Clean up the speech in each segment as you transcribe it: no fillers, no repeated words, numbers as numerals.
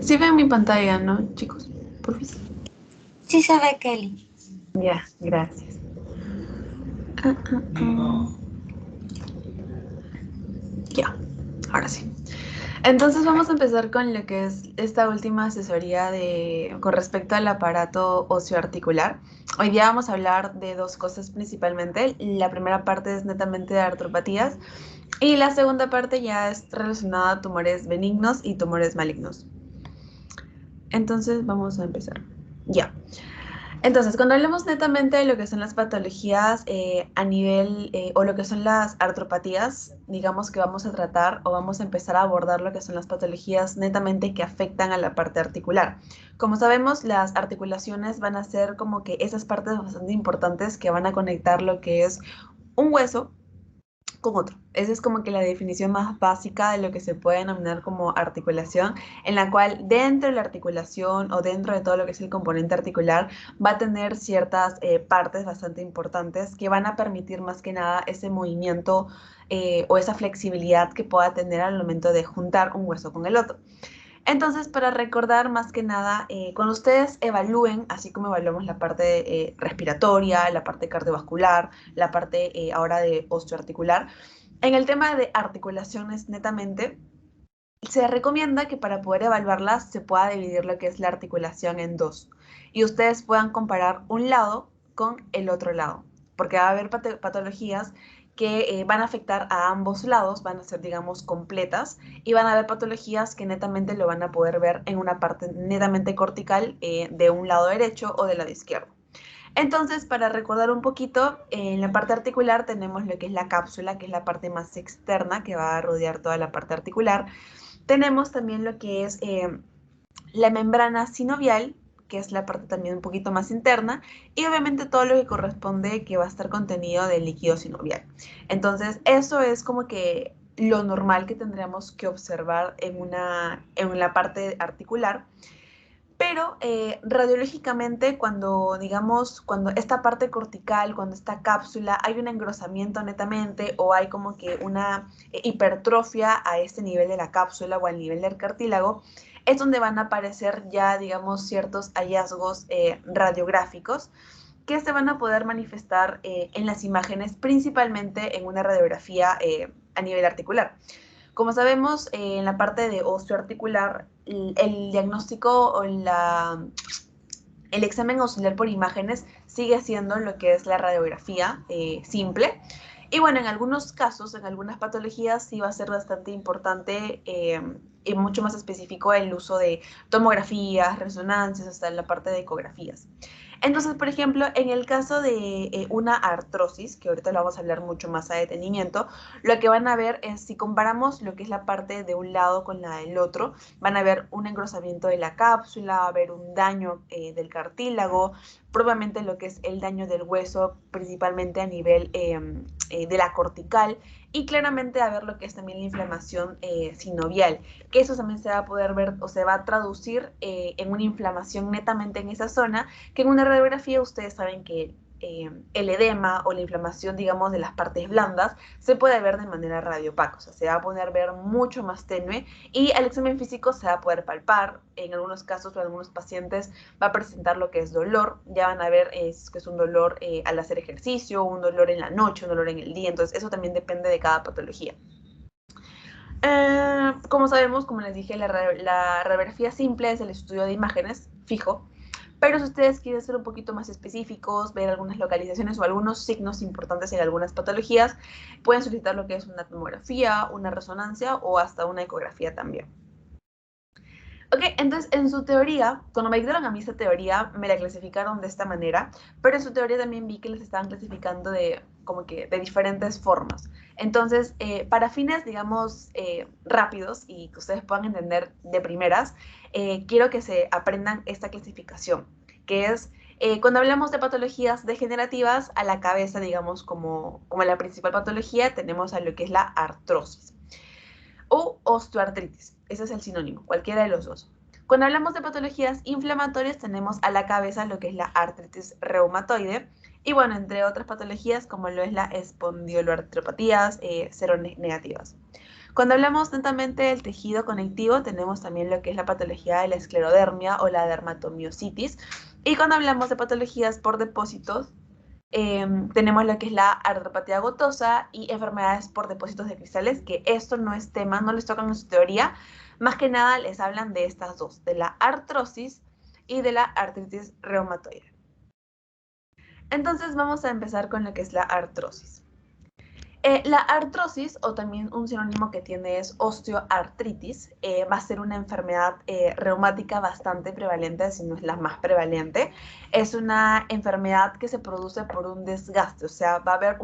Sí ven mi pantalla, ¿no, chicos? Por favor. Sí se ve, Kelly. Ya, gracias. Ah, ah, ah. Ya, ahora sí. Entonces vamos a empezar con lo que es esta última asesoría con respecto al aparato osteoarticular. Hoy día vamos a hablar de dos cosas principalmente. La primera parte es netamente de artropatías y la segunda parte ya es relacionada a tumores benignos y tumores malignos. Entonces vamos a empezar. Ya. Entonces, cuando hablamos netamente de lo que son las patologías a nivel, o lo que son las artropatías, digamos que vamos a tratar o vamos a empezar a abordar lo que son las patologías netamente que afectan a la parte articular. Como sabemos, las articulaciones van a ser como que esas partes bastante importantes que van a conectar lo que es un hueso con otro. Esa es como que la definición más básica de lo que se puede denominar como articulación, en la cual dentro de la articulación o dentro de todo lo que es el componente articular va a tener ciertas partes bastante importantes que van a permitir más que nada ese movimiento o esa flexibilidad que pueda tener al momento de juntar un hueso con el otro. Entonces, para recordar más que nada, cuando ustedes evalúen, así como evaluamos la parte respiratoria, la parte cardiovascular, la parte ahora de osteoarticular, en el tema de articulaciones netamente, se recomienda que para poder evaluarlas se pueda dividir lo que es la articulación en dos y ustedes puedan comparar un lado con el otro lado, porque va a haber patologías que van a afectar a ambos lados, van a ser, digamos, completas, y van a haber patologías que netamente lo van a poder ver en una parte netamente cortical de un lado derecho o del lado izquierdo. Entonces, para recordar un poquito, en la parte articular tenemos lo que es la cápsula, que es la parte más externa que va a rodear toda la parte articular. Tenemos también lo que es la membrana sinovial, que es la parte también un poquito más interna, y obviamente todo lo que corresponde que va a estar contenido del líquido sinovial. Entonces, eso es como que lo normal que tendríamos que observar en la parte articular. Pero radiológicamente, cuando digamos, cuando esta parte cortical, cuando esta cápsula, hay un engrosamiento netamente o hay como que una hipertrofia a este nivel de la cápsula o al nivel del cartílago, es donde van a aparecer ya, digamos, ciertos hallazgos radiográficos que se van a poder manifestar en las imágenes, principalmente en una radiografía a nivel articular. Como sabemos, en la parte de osteoarticular, el diagnóstico o el examen auxiliar por imágenes sigue siendo lo que es la radiografía simple. Y bueno, en algunos casos, en algunas patologías, sí va a ser bastante importante y mucho más específico el uso de tomografías, resonancias, hasta la parte de ecografías. Entonces, por ejemplo, en el caso de una artrosis, que ahorita lo vamos a hablar mucho más a detenimiento, lo que van a ver es si comparamos lo que es la parte de un lado con la del otro, van a ver un engrosamiento de la cápsula, va a haber un daño del cartílago, probablemente lo que es el daño del hueso, principalmente a nivel de la cortical, y claramente a ver lo que es también la inflamación sinovial, que eso también se va a poder ver o se va a traducir en una inflamación netamente en esa zona, que en una radiografía ustedes saben que el edema o la inflamación, digamos, de las partes blandas se puede ver de manera radiopaca, o sea, se va a poder ver mucho más tenue y al examen físico se va a poder palpar. En algunos casos o en algunos pacientes va a presentar lo que es dolor, ya van a ver que es un dolor al hacer ejercicio, un dolor en la noche, un dolor en el día, entonces eso también depende de cada patología. Como sabemos, como les dije, la radiografía simple es el estudio de imágenes fijo, pero si ustedes quieren ser un poquito más específicos, ver algunas localizaciones o algunos signos importantes en algunas patologías, pueden solicitar lo que es una tomografía, una resonancia o hasta una ecografía también. Ok, entonces en su teoría, cuando me dieron a mí esta teoría, me la clasificaron de esta manera, pero en su teoría también vi que les estaban clasificando de como que de diferentes formas. Entonces, para fines, digamos, rápidos y que ustedes puedan entender de primeras, quiero que se aprendan esta clasificación, que es cuando hablamos de patologías degenerativas, a la cabeza, digamos, como la principal patología, tenemos a lo que es la artrosis o osteoartritis. Ese es el sinónimo, cualquiera de los dos. Cuando hablamos de patologías inflamatorias, tenemos a la cabeza lo que es la artritis reumatoide y bueno, entre otras patologías como lo es la espondiloartropatías seronegativas. Cuando hablamos netamente del tejido conectivo, tenemos también lo que es la patología de la esclerodermia o la dermatomiositis. Y cuando hablamos de patologías por depósitos, tenemos lo que es la artropatía gotosa y enfermedades por depósitos de cristales, que esto no es tema, no les tocan en su teoría. Más que nada les hablan de estas dos, de la artrosis y de la artritis reumatoide. Entonces vamos a empezar con lo que es la artrosis. La artrosis, o también un sinónimo que tiene es osteoartritis, va a ser una enfermedad reumática bastante prevalente, si no es la más prevalente. Es una enfermedad que se produce por un desgaste, o sea, va a haber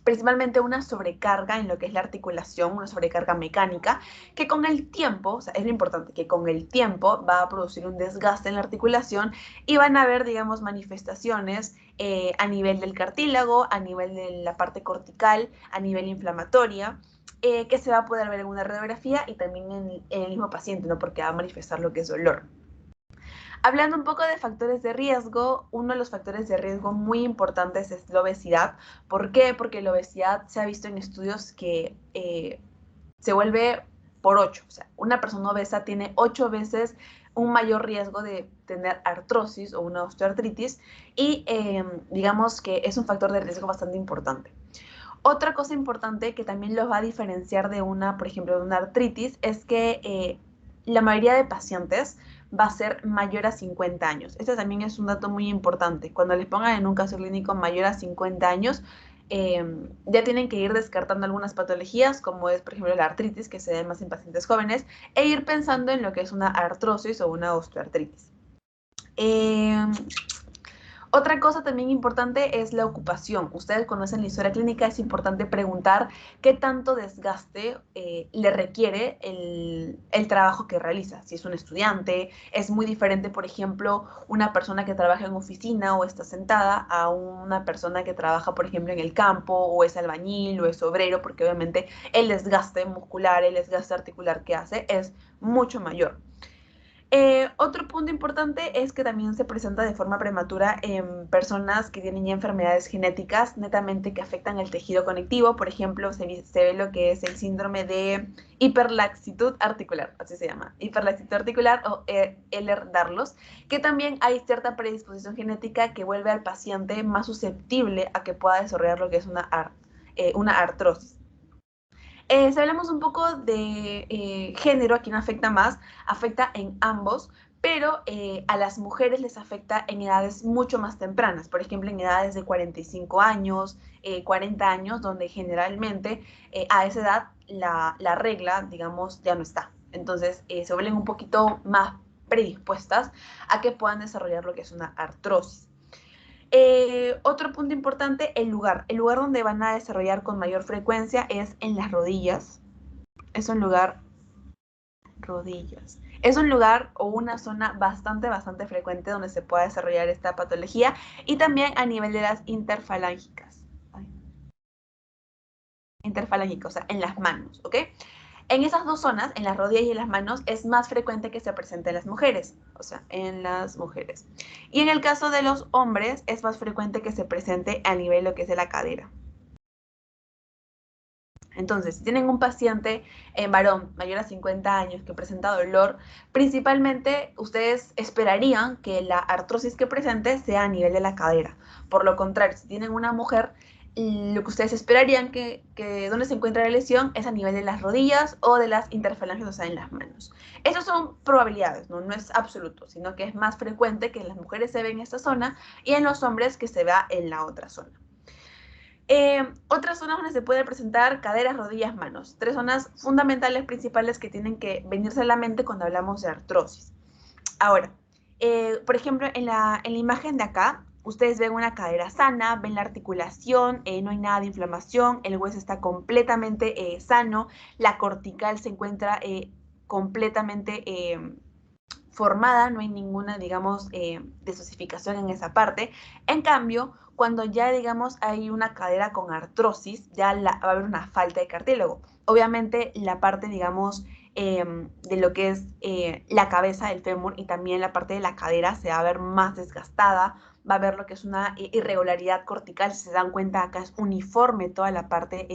principalmente una sobrecarga en lo que es la articulación, una sobrecarga mecánica, que con el tiempo, o sea, es lo importante, que con el tiempo va a producir un desgaste en la articulación y van a haber, digamos, manifestaciones a nivel del cartílago, a nivel de la parte cortical, a nivel inflamatoria, que se va a poder ver en una radiografía y también en el mismo paciente, ¿no? Porque va a manifestar lo que es dolor. Hablando un poco de factores de riesgo, uno de los factores de riesgo muy importantes es la obesidad. ¿Por qué? Porque la obesidad se ha visto en estudios que se vuelve por 8. O sea, una persona obesa tiene 8 veces un mayor riesgo de tener artrosis o una osteoartritis y digamos que es un factor de riesgo bastante importante. Otra cosa importante que también los va a diferenciar de una, por ejemplo, de una artritis, es que la mayoría de pacientes va a ser mayor a 50 años. Este también es un dato muy importante. Cuando les pongan en un caso clínico mayor a 50 años, ya tienen que ir descartando algunas patologías, como es, por ejemplo, la artritis, que se da más en pacientes jóvenes, e ir pensando en lo que es una artrosis o una osteoartritis. Otra cosa también importante es la ocupación. Ustedes conocen la historia clínica, es importante preguntar qué tanto desgaste le requiere el trabajo que realiza. Si es un estudiante, es muy diferente, por ejemplo, una persona que trabaja en oficina o está sentada a una persona que trabaja, por ejemplo, en el campo o es albañil o es obrero, porque obviamente el desgaste muscular, el desgaste articular que hace es mucho mayor. Otro punto importante es que también se presenta de forma prematura en personas que tienen ya enfermedades genéticas netamente que afectan el tejido conectivo. Por ejemplo, se ve lo que es el síndrome de hiperlaxitud articular, así se llama, hiperlaxitud articular o Ehlers-Danlos, que también hay cierta predisposición genética que vuelve al paciente más susceptible a que pueda desarrollar lo que es una artrosis. Si hablamos un poco de género, a quién afecta más, afecta en ambos, pero a las mujeres les afecta en edades mucho más tempranas, por ejemplo, en edades de 45 años, 40 años, donde generalmente a esa edad la regla, digamos, ya no está. Entonces, se vuelven un poquito más predispuestas a que puedan desarrollar lo que es una artrosis. Otro punto importante, el lugar. El lugar donde van a desarrollar con mayor frecuencia es en las rodillas. Es un lugar, rodillas. Es un lugar o una zona bastante frecuente donde se puede desarrollar esta patología y también a nivel de las interfalángicas. Interfalángicas, o sea, en las manos, ¿ok? En esas dos zonas, en las rodillas y en las manos, es más frecuente que se presente en las mujeres, o sea, en las mujeres. Y en el caso de los hombres, es más frecuente que se presente a nivel lo que es de la cadera. Entonces, si tienen un paciente varón mayor a 50 años que presenta dolor, principalmente ustedes esperarían que la artrosis que presente sea a nivel de la cadera. Por lo contrario, si tienen una mujer, lo que ustedes esperarían que donde se encuentra la lesión es a nivel de las rodillas o de las interfalanges, o sea, en las manos. Estas son probabilidades, ¿no? No es absoluto, sino que es más frecuente que en las mujeres se ve en esta zona y en los hombres que se vea en la otra zona. Otras zonas donde se puede presentar caderas, rodillas, manos. 3 zonas fundamentales principales que tienen que venirse a la mente cuando hablamos de artrosis. Ahora, por ejemplo, en la imagen de acá, ustedes ven una cadera sana, ven la articulación, no hay nada de inflamación, el hueso está completamente sano, la cortical se encuentra completamente formada, no hay ninguna, digamos, desosificación en esa parte. En cambio, cuando ya, digamos, hay una cadera con artrosis, ya va a haber una falta de cartílago. Obviamente, la parte, digamos, de lo que es la cabeza del fémur y también la parte de la cadera se va a ver más desgastada, va a haber lo que es una irregularidad cortical. Si se dan cuenta, acá es uniforme toda la parte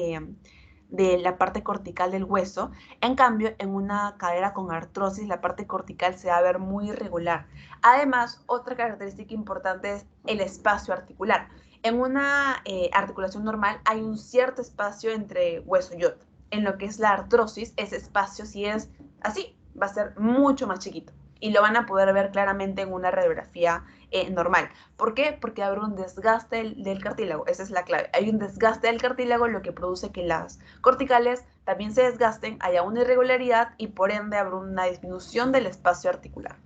de la parte cortical del hueso. En cambio, en una cadera con artrosis, la parte cortical se va a ver muy irregular. Además, otra característica importante es el espacio articular. En una articulación normal hay un cierto espacio entre hueso y otro. En lo que es la artrosis, ese espacio, si es así, va a ser mucho más chiquito. Y lo van a poder ver claramente en una radiografía normal. ¿Por qué? Porque va a haber un desgaste del cartílago. Esa es la clave. Hay un desgaste del cartílago, lo que produce que las corticales también se desgasten, haya una irregularidad y por ende habrá una disminución del espacio articular.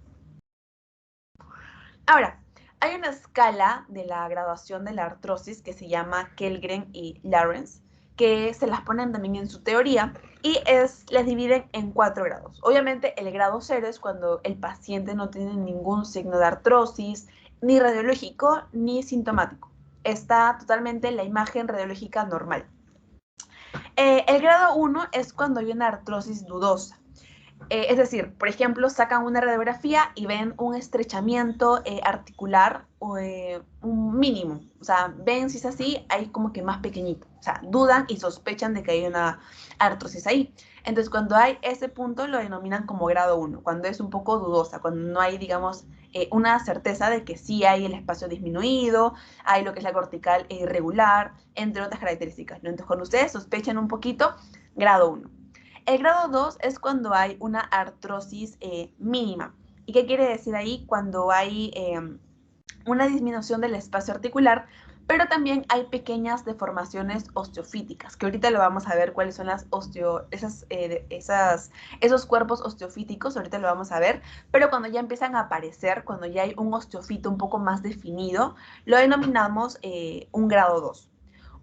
Ahora, hay una escala de la graduación de la artrosis que se llama Kellgren y Lawrence, que se las ponen también en su teoría y las dividen en 4 grados. Obviamente el grado 0 es cuando el paciente no tiene ningún signo de artrosis, ni radiológico ni sintomático. Está totalmente la imagen radiológica normal. El grado 1 es cuando hay una artrosis dudosa. Es decir, por ejemplo, sacan una radiografía y ven un estrechamiento articular un mínimo. O sea, ven si es así, hay como que más pequeñito. O sea, dudan y sospechan de que hay una artrosis ahí. Entonces, cuando hay ese punto, lo denominan como grado 1, cuando es un poco dudosa, cuando no hay, digamos, una certeza de que sí hay el espacio disminuido, hay lo que es la cortical irregular, entre otras características, ¿no? Entonces, cuando ustedes sospechan un poquito, grado 1. El grado 2 es cuando hay una artrosis mínima. ¿Y qué quiere decir ahí? Cuando hay una disminución del espacio articular, pero también hay pequeñas deformaciones osteofíticas, que ahorita lo vamos a ver cuáles son esos cuerpos osteofíticos, ahorita lo vamos a ver, pero cuando ya empiezan a aparecer, cuando ya hay un osteofito un poco más definido, lo denominamos un grado 2.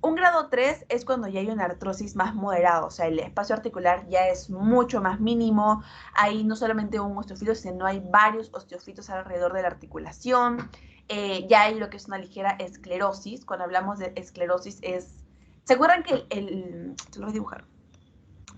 Un grado 3 es cuando ya hay una artrosis más moderada, o sea, el espacio articular ya es mucho más mínimo, hay no solamente un osteofito, sino hay varios osteofitos alrededor de la articulación, ya hay lo que es una ligera esclerosis. Cuando hablamos de esclerosis ¿se acuerdan que se lo voy a dibujar?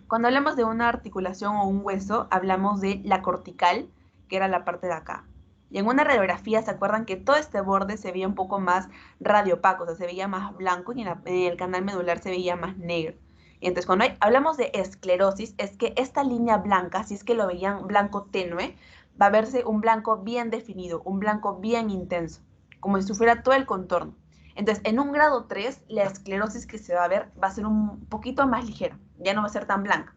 Cuando hablamos de una articulación o un hueso, hablamos de la cortical, que era la parte de acá. Y en una radiografía, ¿se acuerdan que todo este borde se veía un poco más radiopaco? O sea, se veía más blanco y en el canal medular se veía más negro. Y entonces, cuando hablamos de esclerosis, es que esta línea blanca, si es que lo veían blanco tenue, va a verse un blanco bien definido, un blanco bien intenso, como si fuera todo el contorno. Entonces, en un grado 3, la esclerosis que se va a ver va a ser un poquito más ligera, ya no va a ser tan blanca.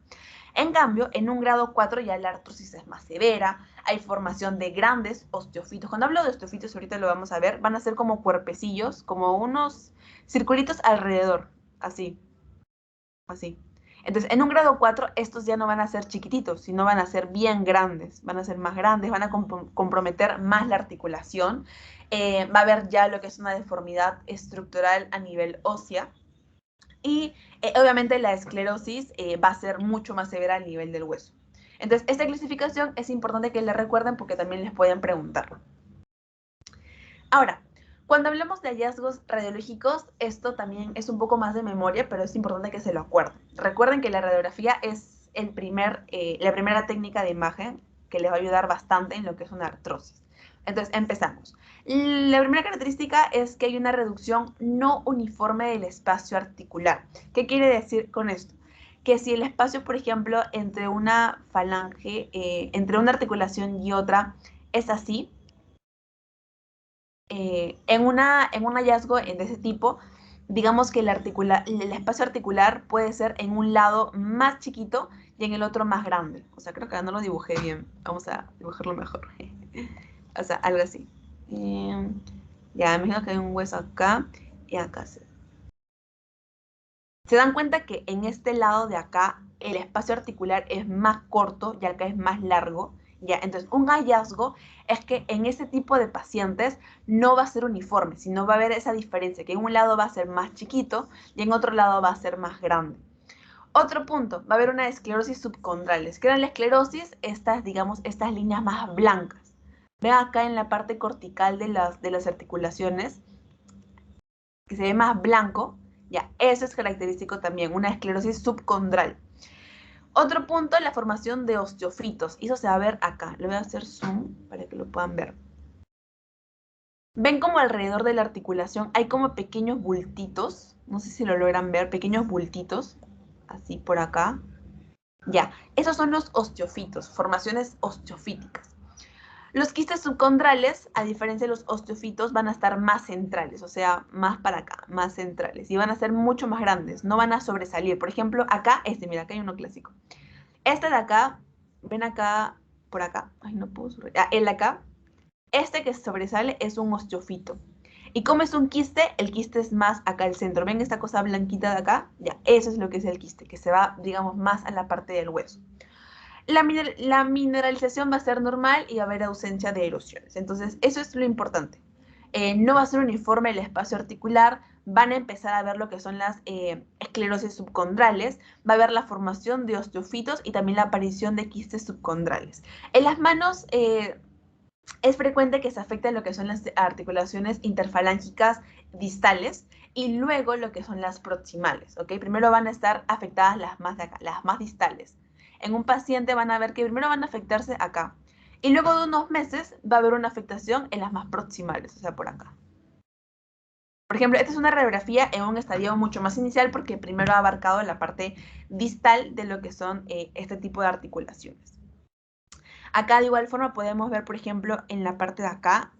En cambio, en un grado 4 ya la artrosis es más severa, hay formación de grandes osteofitos. Cuando hablo de osteofitos, ahorita lo vamos a ver, van a ser como cuerpecillos, como unos circulitos alrededor, así, así. Entonces, en un grado 4, estos ya no van a ser chiquititos, sino van a ser bien grandes, van a ser más grandes, van a comprometer más la articulación, va a haber ya lo que es una deformidad estructural a nivel ósea, y obviamente la esclerosis va a ser mucho más severa a nivel del hueso. Entonces, esta clasificación es importante que la recuerden porque también les pueden preguntar. Ahora, cuando hablamos de hallazgos radiológicos, esto también es un poco más de memoria, pero es importante que se lo acuerden. Recuerden que la radiografía es la primera técnica de imagen que les va a ayudar bastante en lo que es una artrosis. Entonces, empezamos. La primera característica es que hay una reducción no uniforme del espacio articular. ¿Qué quiere decir con esto? Que si el espacio, por ejemplo, entre una falange, entre una articulación y otra es así, en un hallazgo de ese tipo, digamos que el espacio articular puede ser en un lado más chiquito y en el otro más grande. O sea, creo que no lo dibujé bien. Vamos a dibujarlo mejor. O sea, algo así. Ya, me imagino que hay un hueso acá y acá. Se dan cuenta que en este lado de acá el espacio articular es más corto y acá es más largo. Ya, entonces un hallazgo es que en ese tipo de pacientes no va a ser uniforme, sino va a haber esa diferencia, que en un lado va a ser más chiquito y en otro lado va a ser más grande. Otro punto, va a haber una esclerosis subcondral. ¿Qué era la esclerosis? Digamos, estas líneas más blancas. Vean acá en la parte cortical de las articulaciones, que se ve más blanco, ya, eso es característico también, una esclerosis subcondral. Otro punto, la formación de osteofitos. Eso se va a ver acá. Le voy a hacer zoom para que lo puedan ver. Ven como alrededor de la articulación hay como pequeños bultitos. No sé si lo logran ver, pequeños bultitos. así por acá. Ya, esos son los osteofitos, formaciones osteofíticas. Los quistes subcondrales, a diferencia de los osteofitos, van a estar más centrales, o sea, más para acá, más centrales, y van a ser mucho más grandes, no van a sobresalir. Por ejemplo, acá, mira, acá hay uno clásico. Este de acá, ven acá, por acá, ay, no puedo subir, el de acá, este que sobresale es un osteofito. ¿Y cómo es un quiste? El quiste es más acá al centro. ¿Ven esta cosa blanquita de acá? Ya, eso es lo que es el quiste, que se va, digamos, más a la parte del hueso. La mineralización va a ser normal y va a haber ausencia de erosiones. Entonces, eso es lo importante. No va a ser uniforme el espacio articular, van a empezar a ver lo que son las esclerosis subcondrales, va a haber la formación de osteofitos y también la aparición de quistes subcondrales. En las manos es frecuente que se afecten lo que son las articulaciones interfalángicas distales y luego lo que son las proximales, ¿ok? Primero van a estar afectadas las más de acá, las más distales. En un paciente van a ver que primero van a afectarse acá y luego de unos meses va a haber una afectación en las más proximales, o sea, por acá. Por ejemplo, esta es una radiografía en un estadio mucho más inicial porque primero ha abarcado la parte distal de lo que son este tipo de articulaciones. Acá de igual forma podemos ver, por ejemplo, en la parte de acá,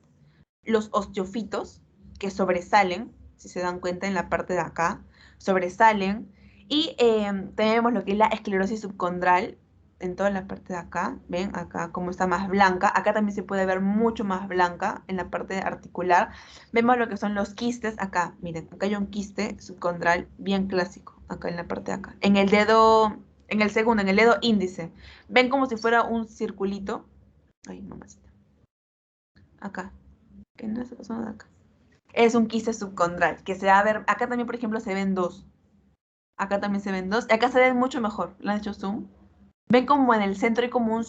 los osteofitos que sobresalen, si se dan cuenta en la parte de acá, sobresalen. Y tenemos lo que es la esclerosis subcondral en toda la parte de acá. ¿Ven? Acá como está más blanca. Acá también se puede ver mucho más blanca en la parte articular. Vemos lo que son los quistes acá. Miren, acá hay un quiste subcondral bien clásico, acá en la parte de acá. En el dedo, en el segundo, en el dedo índice. ¿Ven como si fuera un circulito? Ay, mamacita. Acá. Que no es esa zona de acá. Es un quiste subcondral, que se va a ver, acá también, por ejemplo, se ven dos. Acá también se ven dos. Acá se ven mucho mejor. ¿Le han hecho zoom? Ven como en el centro hay como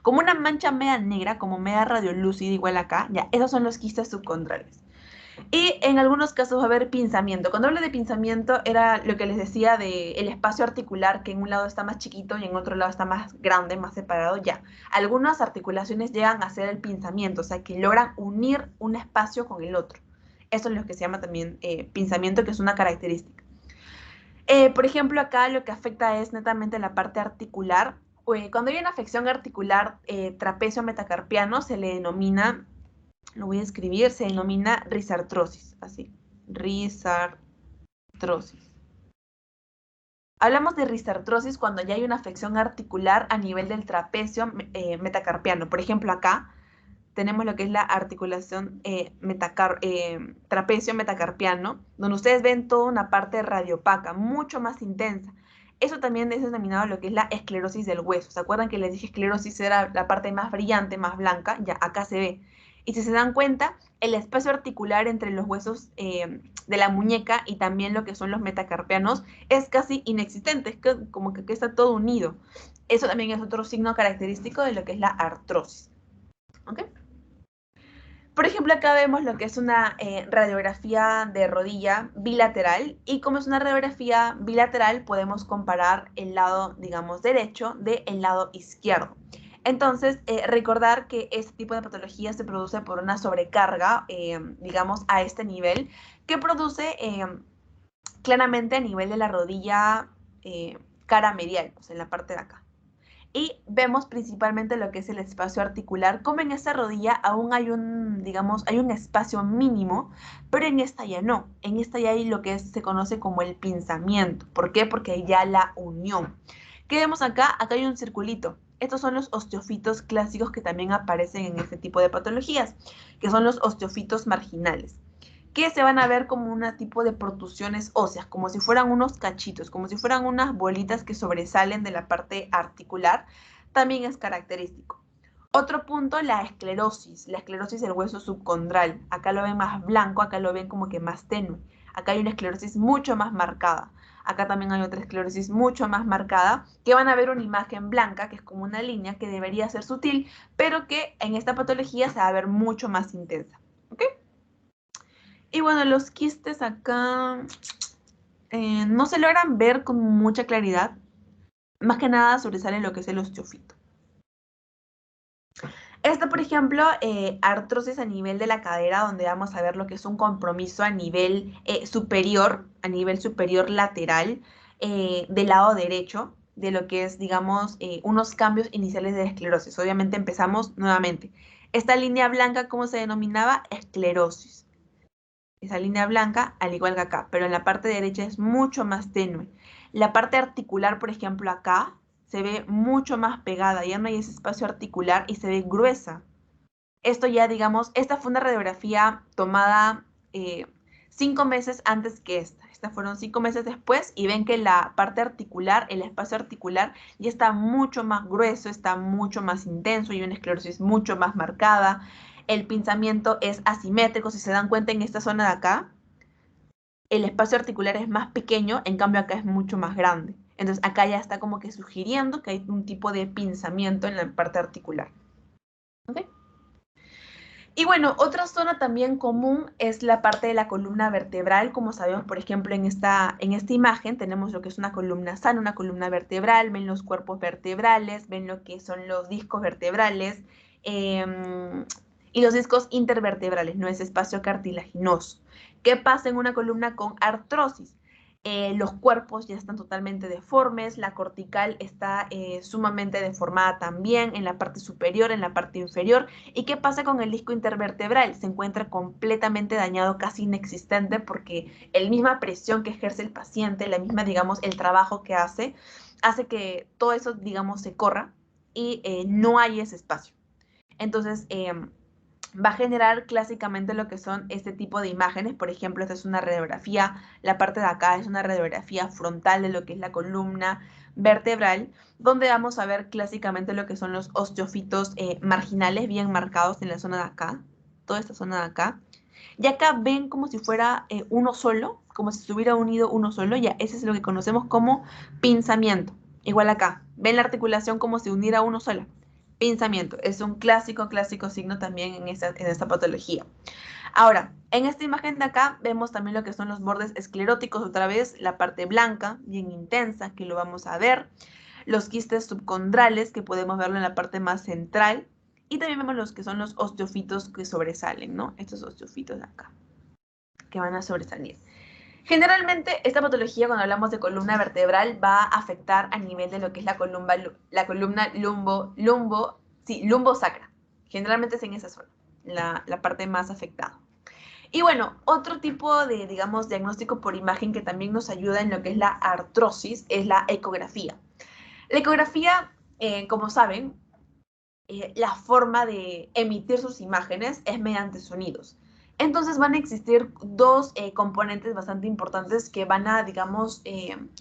como una mancha media negra, como media radiolúcida, igual acá. Ya, esos son los quistes subcondrales. Y en algunos casos va a haber pinzamiento. Cuando hablo de pinzamiento era lo que les decía de el espacio articular, que en un lado está más chiquito y en otro lado está más grande, más separado. Ya, algunas articulaciones llegan a hacer el pinzamiento, o sea, que logran unir un espacio con el otro. Eso es lo que se llama también pinzamiento, que es una característica. Por ejemplo, acá lo que afecta es netamente la parte articular. Cuando hay una afección articular trapecio metacarpiano, se le denomina, lo voy a escribir, se denomina risartrosis, así, risartrosis. Hablamos de risartrosis cuando ya hay una afección articular a nivel del trapecio metacarpiano. Por ejemplo, acá tenemos lo que es la articulación trapecio metacarpiano, donde ustedes ven toda una parte radiopaca, mucho más intensa. Eso también es denominado lo que es la esclerosis del hueso. ¿Se acuerdan que les dije esclerosis era la parte más brillante, más blanca? Ya, acá se ve. Y si se dan cuenta, el espacio articular entre los huesos de la muñeca y también lo que son los metacarpianos es casi inexistente, es como que está todo unido. Eso también es otro signo característico de lo que es la artrosis. ¿Ok? Por ejemplo, acá vemos lo que es una radiografía de rodilla bilateral y como es una radiografía bilateral podemos comparar el lado, digamos, derecho del lado izquierdo. Entonces, recordar que este tipo de patología se produce por una sobrecarga, digamos, a este nivel, que produce claramente a nivel de la rodilla cara medial, o sea, en la parte de acá. Y vemos principalmente lo que es el espacio articular, como en esta rodilla aún hay un, digamos, hay un espacio mínimo, pero en esta ya no. En esta ya hay lo que se conoce como el pinzamiento. ¿Por qué? Porque hay ya la unión. ¿Qué vemos acá? Acá hay un circulito. Estos son los osteofitos clásicos que también aparecen en este tipo de patologías, que son los osteofitos marginales, que se van a ver como un tipo de protusiones óseas, como si fueran unos cachitos, como si fueran unas bolitas que sobresalen de la parte articular, también es característico. Otro punto, la esclerosis del hueso subcondral. Acá lo ven más blanco, acá lo ven como que más tenue. Acá hay una esclerosis mucho más marcada. Acá también hay otra esclerosis mucho más marcada, que van a ver una imagen blanca, que es como una línea que debería ser sutil, pero que en esta patología se va a ver mucho más intensa. ¿Ok? Y bueno, los quistes acá no se logran ver con mucha claridad. Más que nada sobresale lo que es el osteofito. Esta, por ejemplo, artrosis a nivel de la cadera, donde vamos a ver lo que es un compromiso a nivel superior lateral. del lado derecho de lo que es, digamos, unos cambios iniciales de la esclerosis. Obviamente empezamos nuevamente. Esta línea blanca, ¿cómo se denominaba? Esclerosis. Esa línea blanca, al igual que acá, pero en la parte derecha es mucho más tenue. La parte articular, por ejemplo, acá, se ve mucho más pegada, ya no hay ese espacio articular y se ve gruesa. Esto ya, digamos, esta fue una radiografía tomada 5 meses antes que esta. Estas fueron 5 meses después y ven que la parte articular, el espacio articular, ya está mucho más grueso, está mucho más intenso y una esclerosis mucho más marcada. El pinzamiento es asimétrico, si se dan cuenta en esta zona de acá, el espacio articular es más pequeño, en cambio acá es mucho más grande. Entonces acá ya está como que sugiriendo que hay un tipo de pinzamiento en la parte articular. ¿Okay? Y bueno, otra zona también común es la parte de la columna vertebral. Como sabemos, por ejemplo, en esta imagen tenemos lo que es una columna sana, una columna vertebral, ven los cuerpos vertebrales, ven lo que son los discos vertebrales y los discos intervertebrales, no es espacio cartilaginoso. ¿Qué pasa en una columna con artrosis? Los cuerpos ya están totalmente deformes, la cortical está sumamente deformada también en la parte superior, en la parte inferior. ¿Y qué pasa con el disco intervertebral? Se encuentra completamente dañado, casi inexistente, porque la misma presión que ejerce el paciente, la misma, digamos, el trabajo que hace que todo eso, digamos, se corra y no hay ese espacio. Entonces, va a generar clásicamente lo que son este tipo de imágenes. Por ejemplo, esta es una radiografía, la parte de acá es una radiografía frontal de lo que es la columna vertebral, donde vamos a ver clásicamente lo que son los osteofitos marginales bien marcados en la zona de acá, toda esta zona de acá. Y acá ven como si fuera uno solo, como si se hubiera unido uno solo, ya ese es lo que conocemos como pinzamiento. Igual acá, ven la articulación como si uniera uno solo. Pinzamiento, es un clásico signo también en esta patología. Ahora, en esta imagen de acá vemos también lo que son los bordes escleróticos, otra vez la parte blanca, bien intensa, que lo vamos a ver. Los quistes subcondrales, que podemos verlo en la parte más central. Y también vemos los que son los osteofitos que sobresalen, ¿no? Estos osteofitos de acá, que van a sobresalir. Generalmente, esta patología, cuando hablamos de columna vertebral, va a afectar a nivel de lo que es la columna lumbo-sacra. Generalmente es en esa zona, la parte más afectada. Y bueno, otro tipo de, digamos, diagnóstico por imagen que también nos ayuda en lo que es la artrosis es la ecografía. La ecografía, como saben, la forma de emitir sus imágenes es mediante sonidos. Entonces van a existir dos componentes bastante importantes que van a, digamos,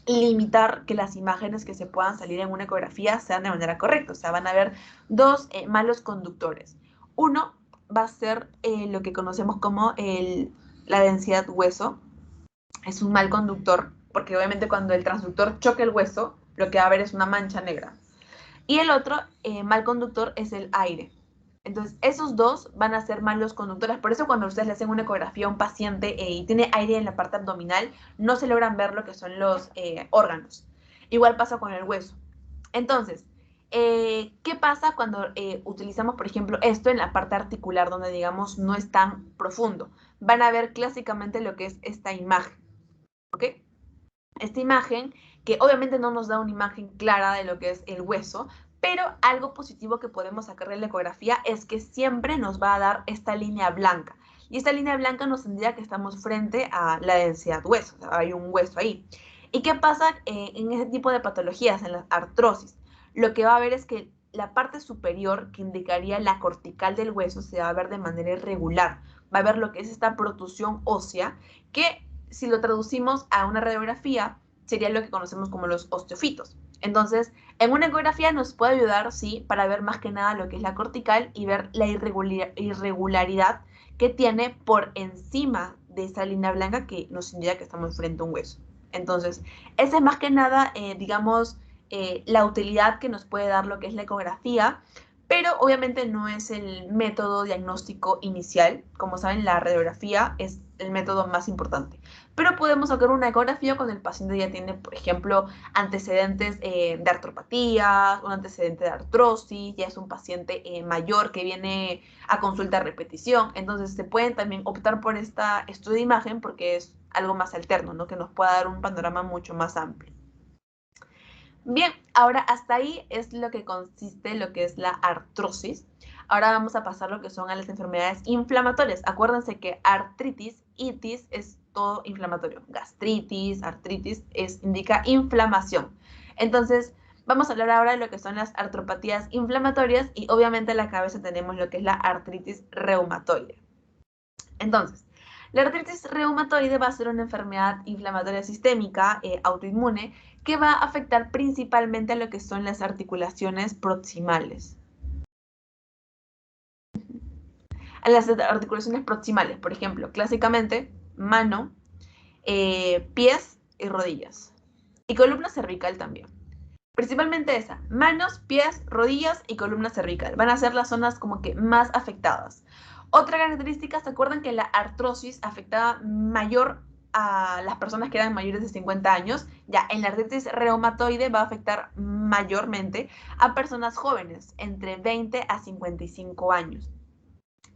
limitar que las imágenes que se puedan salir en una ecografía sean de manera correcta. O sea, van a haber dos malos conductores. Uno va a ser lo que conocemos como la densidad hueso. Es un mal conductor, porque obviamente cuando el transductor choca el hueso, lo que va a haber es una mancha negra. Y el otro mal conductor es el aire. Entonces, esos dos van a ser malos conductores. Por eso cuando ustedes le hacen una ecografía a un paciente y tiene aire en la parte abdominal, no se logran ver lo que son los órganos. Igual pasa con el hueso. Entonces, ¿qué pasa cuando utilizamos, por ejemplo, esto en la parte articular, donde, digamos, no es tan profundo? Van a ver clásicamente lo que es esta imagen, ¿ok? Esta imagen, que obviamente no nos da una imagen clara de lo que es el hueso, pero algo positivo que podemos sacar de la ecografía es que siempre nos va a dar esta línea blanca. Y esta línea blanca nos tendría que estamos frente a la densidad hueso, o sea, hay un hueso ahí. ¿Y qué pasa en ese tipo de patologías, en la artrosis? Lo que va a ver es que la parte superior, que indicaría la cortical del hueso, se va a ver de manera irregular. Va a ver lo que es esta protrusión ósea, que si lo traducimos a una radiografía, sería lo que conocemos como los osteofitos. Entonces, en una ecografía nos puede ayudar, sí, para ver más que nada lo que es la cortical y ver la irregularidad que tiene por encima de esa línea blanca que nos indica que estamos frente a un hueso. Entonces, esa es más que nada, digamos, la utilidad que nos puede dar lo que es la ecografía, pero obviamente no es el método diagnóstico inicial. Como saben, la radiografía es el método más importante. Pero podemos sacar una ecografía cuando el paciente ya tiene, por ejemplo, antecedentes de artropatía, un antecedente de artrosis, ya es un paciente mayor que viene a consulta a repetición. Entonces se pueden también optar por este estudio de imagen porque es algo más alterno, ¿no? Que nos pueda dar un panorama mucho más amplio. Bien, ahora hasta ahí es lo que consiste lo que es la artrosis. Ahora vamos a pasar lo que son a las enfermedades inflamatorias. Acuérdense que artritis, itis es todo inflamatorio. Gastritis, artritis indica inflamación. Entonces, vamos a hablar ahora de lo que son las artropatías inflamatorias y obviamente en la cabeza tenemos lo que es la artritis reumatoide. Entonces, la artritis reumatoide va a ser una enfermedad inflamatoria sistémica autoinmune que va a afectar principalmente a lo que son las articulaciones proximales. A las articulaciones proximales, por ejemplo, clásicamente mano, pies y rodillas. Y columna cervical también. Principalmente esa, manos, pies, rodillas y columna cervical. Van a ser las zonas como que más afectadas. Otra característica, ¿se acuerdan que la artrosis afectaba mayor a las personas que eran mayores de 50 años? Ya, en la artritis reumatoide va a afectar mayormente a personas jóvenes, entre 20 a 55 años.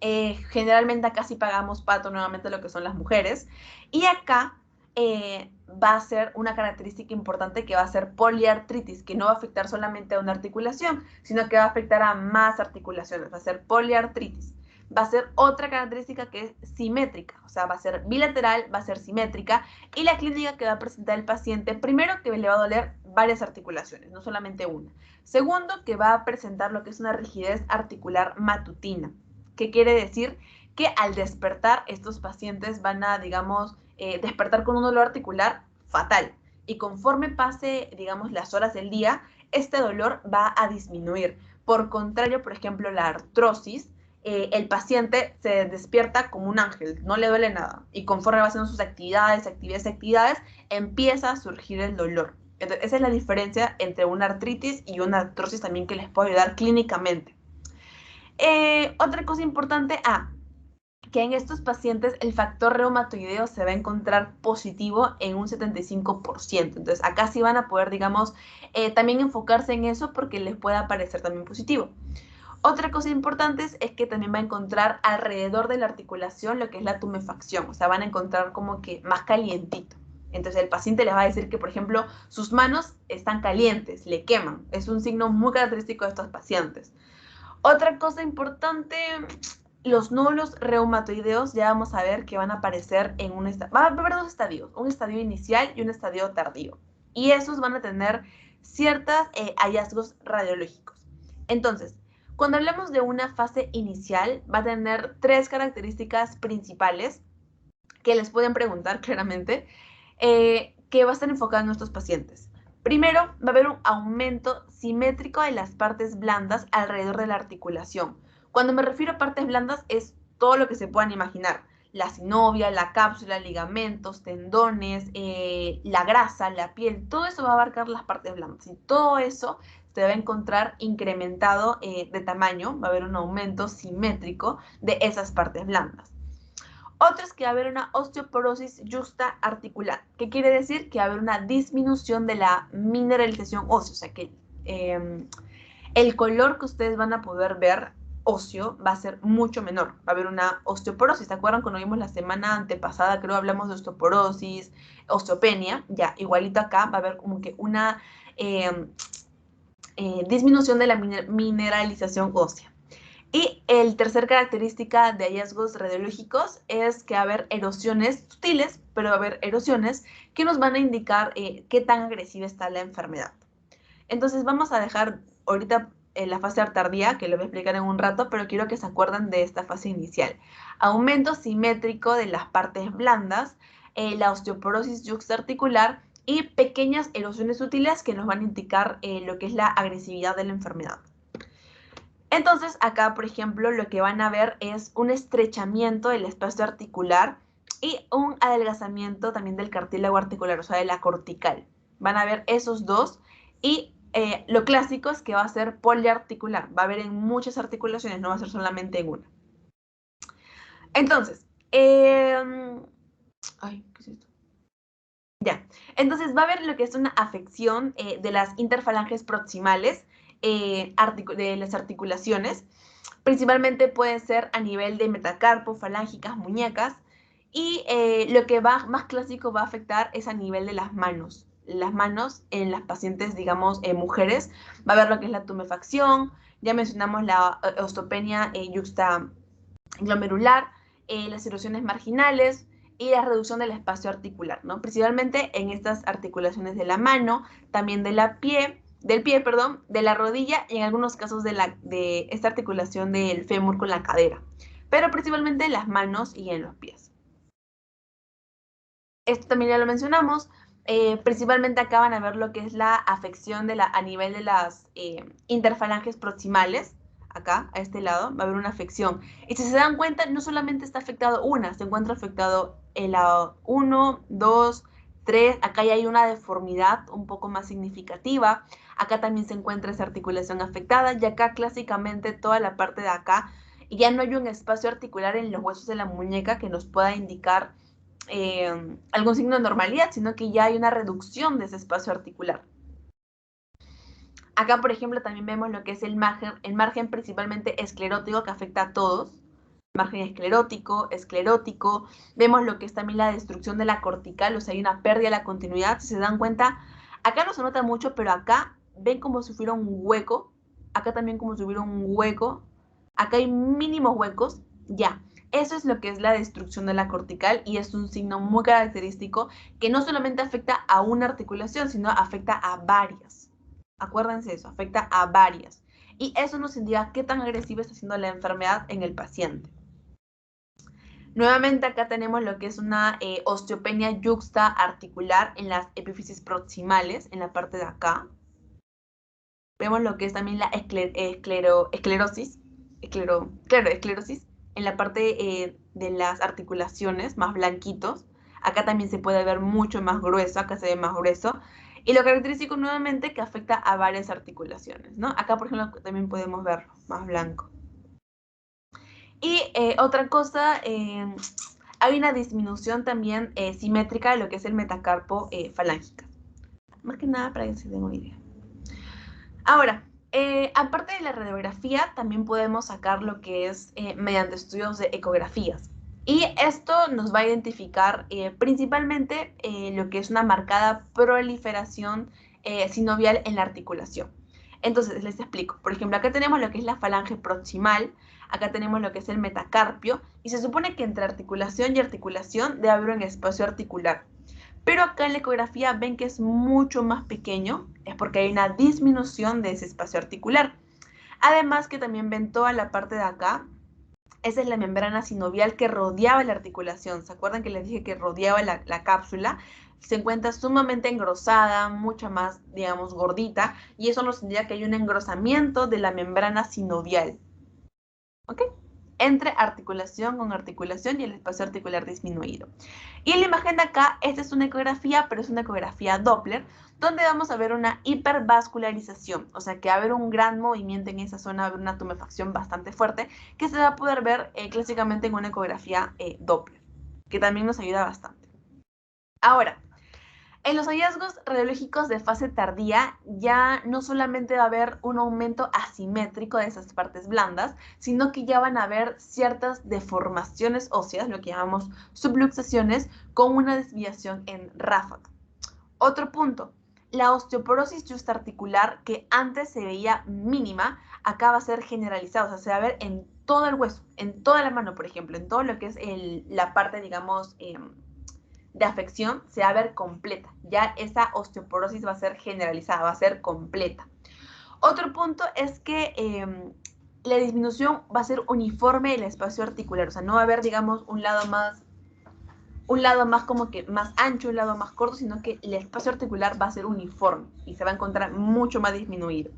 Generalmente acá sí pagamos pato nuevamente lo que son las mujeres. Y acá va a ser una característica importante que va a ser poliartritis, que no va a afectar solamente a una articulación, sino que va a afectar a más articulaciones, va a ser poliartritis. Va a ser otra característica que es simétrica, o sea, va a ser bilateral, va a ser simétrica, y la clínica que va a presentar el paciente, primero que le va a doler varias articulaciones, no solamente una. Segundo, que va a presentar lo que es una rigidez articular matutina. ¿Qué quiere decir? Que al despertar estos pacientes van a, digamos, despertar con un dolor articular fatal. Y conforme pase, digamos, las horas del día, este dolor va a disminuir. Por contrario, por ejemplo, la artrosis, el paciente se despierta como un ángel, no le duele nada. Y conforme va haciendo sus actividades, empieza a surgir el dolor. Entonces, esa es la diferencia entre una artritis y una artrosis también que les puedo ayudar clínicamente. Otra cosa importante, que en estos pacientes el factor reumatoideo se va a encontrar positivo en un 75%. Entonces, acá sí van a poder, digamos, también enfocarse en eso porque les pueda parecer también positivo. Otra cosa importante es que también va a encontrar alrededor de la articulación lo que es la tumefacción, o sea, van a encontrar como que más calientito. Entonces el paciente les va a decir que, por ejemplo, sus manos están calientes, le queman. Es un signo muy característico de estos pacientes. Otra cosa importante, los nódulos reumatoideos ya vamos a ver que van a aparecer en va a haber dos estadios, un estadio inicial y un estadio tardío. Y esos van a tener ciertos hallazgos radiológicos. Entonces, cuando hablamos de una fase inicial, va a tener tres características principales que les pueden preguntar claramente, que va a estar enfocado en estos pacientes. Primero, va a haber un aumento simétrico de las partes blandas alrededor de la articulación. Cuando me refiero a partes blandas, es todo lo que se puedan imaginar. La sinovia, la cápsula, ligamentos, tendones, la grasa, la piel, todo eso va a abarcar las partes blandas. Y todo eso se va a encontrar incrementado de tamaño, va a haber un aumento simétrico de esas partes blandas. Otro es que va a haber una osteoporosis justa articular. ¿Qué quiere decir? Que va a haber una disminución de la mineralización ósea. O sea que el color que ustedes van a poder ver óseo va a ser mucho menor. Va a haber una osteoporosis. ¿Se acuerdan cuando vimos la semana antepasada? Creo hablamos de osteoporosis, osteopenia. Ya, igualito acá va a haber como que una disminución de la mineralización ósea. Y el tercer característica de hallazgos radiológicos es que va a haber erosiones sutiles, pero va a haber erosiones que nos van a indicar qué tan agresiva está la enfermedad. Entonces vamos a dejar ahorita la fase tardía, que lo voy a explicar en un rato, pero quiero que se acuerden de esta fase inicial. Aumento simétrico de las partes blandas, la osteoporosis yuxtaarticular y pequeñas erosiones sutiles que nos van a indicar lo que es la agresividad de la enfermedad. Entonces, acá, por ejemplo, lo que van a ver es un estrechamiento del espacio articular y un adelgazamiento también del cartílago articular, o sea, de la cortical. Van a ver esos dos y lo clásico es que va a ser poliarticular, va a haber en muchas articulaciones, no va a ser solamente en una. Entonces, ay, ¿qué es esto? Ya, entonces va a haber lo que es una afección de las interfalanges proximales, de las articulaciones. Principalmente puede ser a nivel de metacarpo, falángicas, muñecas. Y lo que va más clásico va a afectar es a nivel de las manos. las manos en las pacientes, digamos, mujeres. Va a haber lo que es la tumefacción, ya mencionamos la osteopenia yuxtaglomerular, las erosiones marginales y la reducción del espacio articular, ¿no? Principalmente en estas articulaciones de la mano, también del pie, perdón, de la rodilla y en algunos casos de esta articulación del fémur con la cadera, pero principalmente en las manos y en los pies. Esto también ya lo mencionamos. Principalmente acá van a ver lo que es la afección a nivel de las interfalanges proximales. Acá, a este lado, va a haber una afección. Y si se dan cuenta, no solamente está afectado una, se encuentra afectado el lado 1, 2, 3. Acá ya hay una deformidad un poco más significativa. Acá también se encuentra esa articulación afectada. Y acá, clásicamente, toda la parte de acá, ya no hay un espacio articular en los huesos de la muñeca que nos pueda indicar algún signo de normalidad, sino que ya hay una reducción de ese espacio articular. Acá, por ejemplo, también vemos lo que es el margen principalmente esclerótico que afecta a todos. Margen esclerótico. Vemos lo que es también la destrucción de la cortical, o sea, hay una pérdida de la continuidad. Si se dan cuenta, acá no se nota mucho, pero acá ven como si hubiera un hueco. Acá también como si hubiera un hueco. Acá hay mínimos huecos. Ya, eso es lo que es la destrucción de la cortical y es un signo muy característico que no solamente afecta a una articulación, sino afecta a varias. Acuérdense eso, afecta a varias. Y eso nos indica qué tan agresiva está siendo la enfermedad en el paciente. Nuevamente acá tenemos lo que es una osteopenia yuxtaarticular en las epífisis proximales, en la parte de acá. Vemos lo que es también la esclerosis en la parte de las articulaciones, más blanquitos. Acá también se puede ver mucho más grueso, acá se ve más grueso. Y lo característico nuevamente que afecta a varias articulaciones, ¿no? Acá, por ejemplo, también podemos verlo más blanco. Y otra cosa, hay una disminución también simétrica de lo que es el metacarpo falángica. Más que nada para que se den una idea. Ahora, aparte de la radiografía, también podemos sacar lo que es mediante estudios de ecografías. Y esto nos va a identificar principalmente lo que es una marcada proliferación sinovial en la articulación. Entonces, les explico. Por ejemplo, acá tenemos lo que es la falange proximal, acá tenemos lo que es el metacarpio, y se supone que entre articulación y articulación debe haber un espacio articular. Pero acá en la ecografía ven que es mucho más pequeño, es porque hay una disminución de ese espacio articular. Además que también ven toda la parte de acá, esa es la membrana sinovial que rodeaba la articulación. ¿Se acuerdan que les dije que rodeaba la cápsula? Se encuentra sumamente engrosada, mucha más, digamos, gordita, y eso nos indica que hay un engrosamiento de la membrana sinovial. ¿Ok? Entre articulación con articulación y el espacio articular disminuido. Y en la imagen de acá, esta es una ecografía, pero es una ecografía Doppler, donde vamos a ver una hipervascularización, o sea que va a haber un gran movimiento en esa zona, va a haber una tumefacción bastante fuerte, que se va a poder ver clásicamente en una ecografía Doppler, que también nos ayuda bastante. Ahora, en los hallazgos radiológicos de fase tardía ya no solamente va a haber un aumento asimétrico de esas partes blandas, sino que ya van a haber ciertas deformaciones óseas, lo que llamamos subluxaciones, con una desviación en ráfaga. Otro punto, la osteoporosis yuxtaarticular que antes se veía mínima, acá va a ser generalizada, o sea, se va a ver en todo el hueso, en toda la mano, por ejemplo, en todo lo que es la parte, digamos, de afección se va a ver completa. Ya esa osteoporosis va a ser generalizada, va a ser completa. Otro punto es que la disminución va a ser uniforme del espacio articular, o sea, no va a haber, digamos, un lado más como que más ancho, un lado más corto, sino que el espacio articular va a ser uniforme y se va a encontrar mucho más disminuido.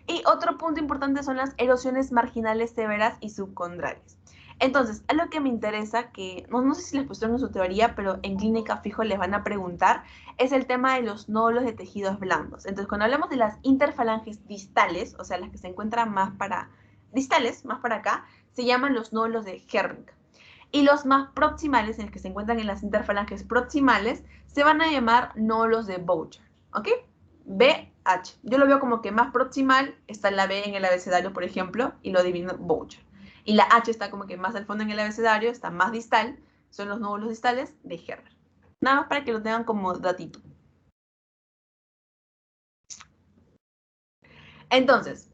Y otro punto importante son las erosiones marginales severas y subcondrales. Entonces, algo que me interesa, que no sé si les pusieron en su teoría, pero en clínica fijo les van a preguntar, es el tema de los nódulos de tejidos blandos. Entonces, cuando hablamos de las interfalanges distales, o sea, las que se encuentran distales, más para acá, se llaman los nódulos de Herring. Y los más proximales, en los que se encuentran en las interfalanges proximales, se van a llamar nódulos de Boucher, ¿ok? BH. Yo lo veo como que más proximal, está la B en el abecedario, por ejemplo, y lo divino Boucher. Y la H está como que más al fondo en el abecedario, está más distal, son los nódulos distales de Herring. Nada más para que lo tengan como datito. Entonces,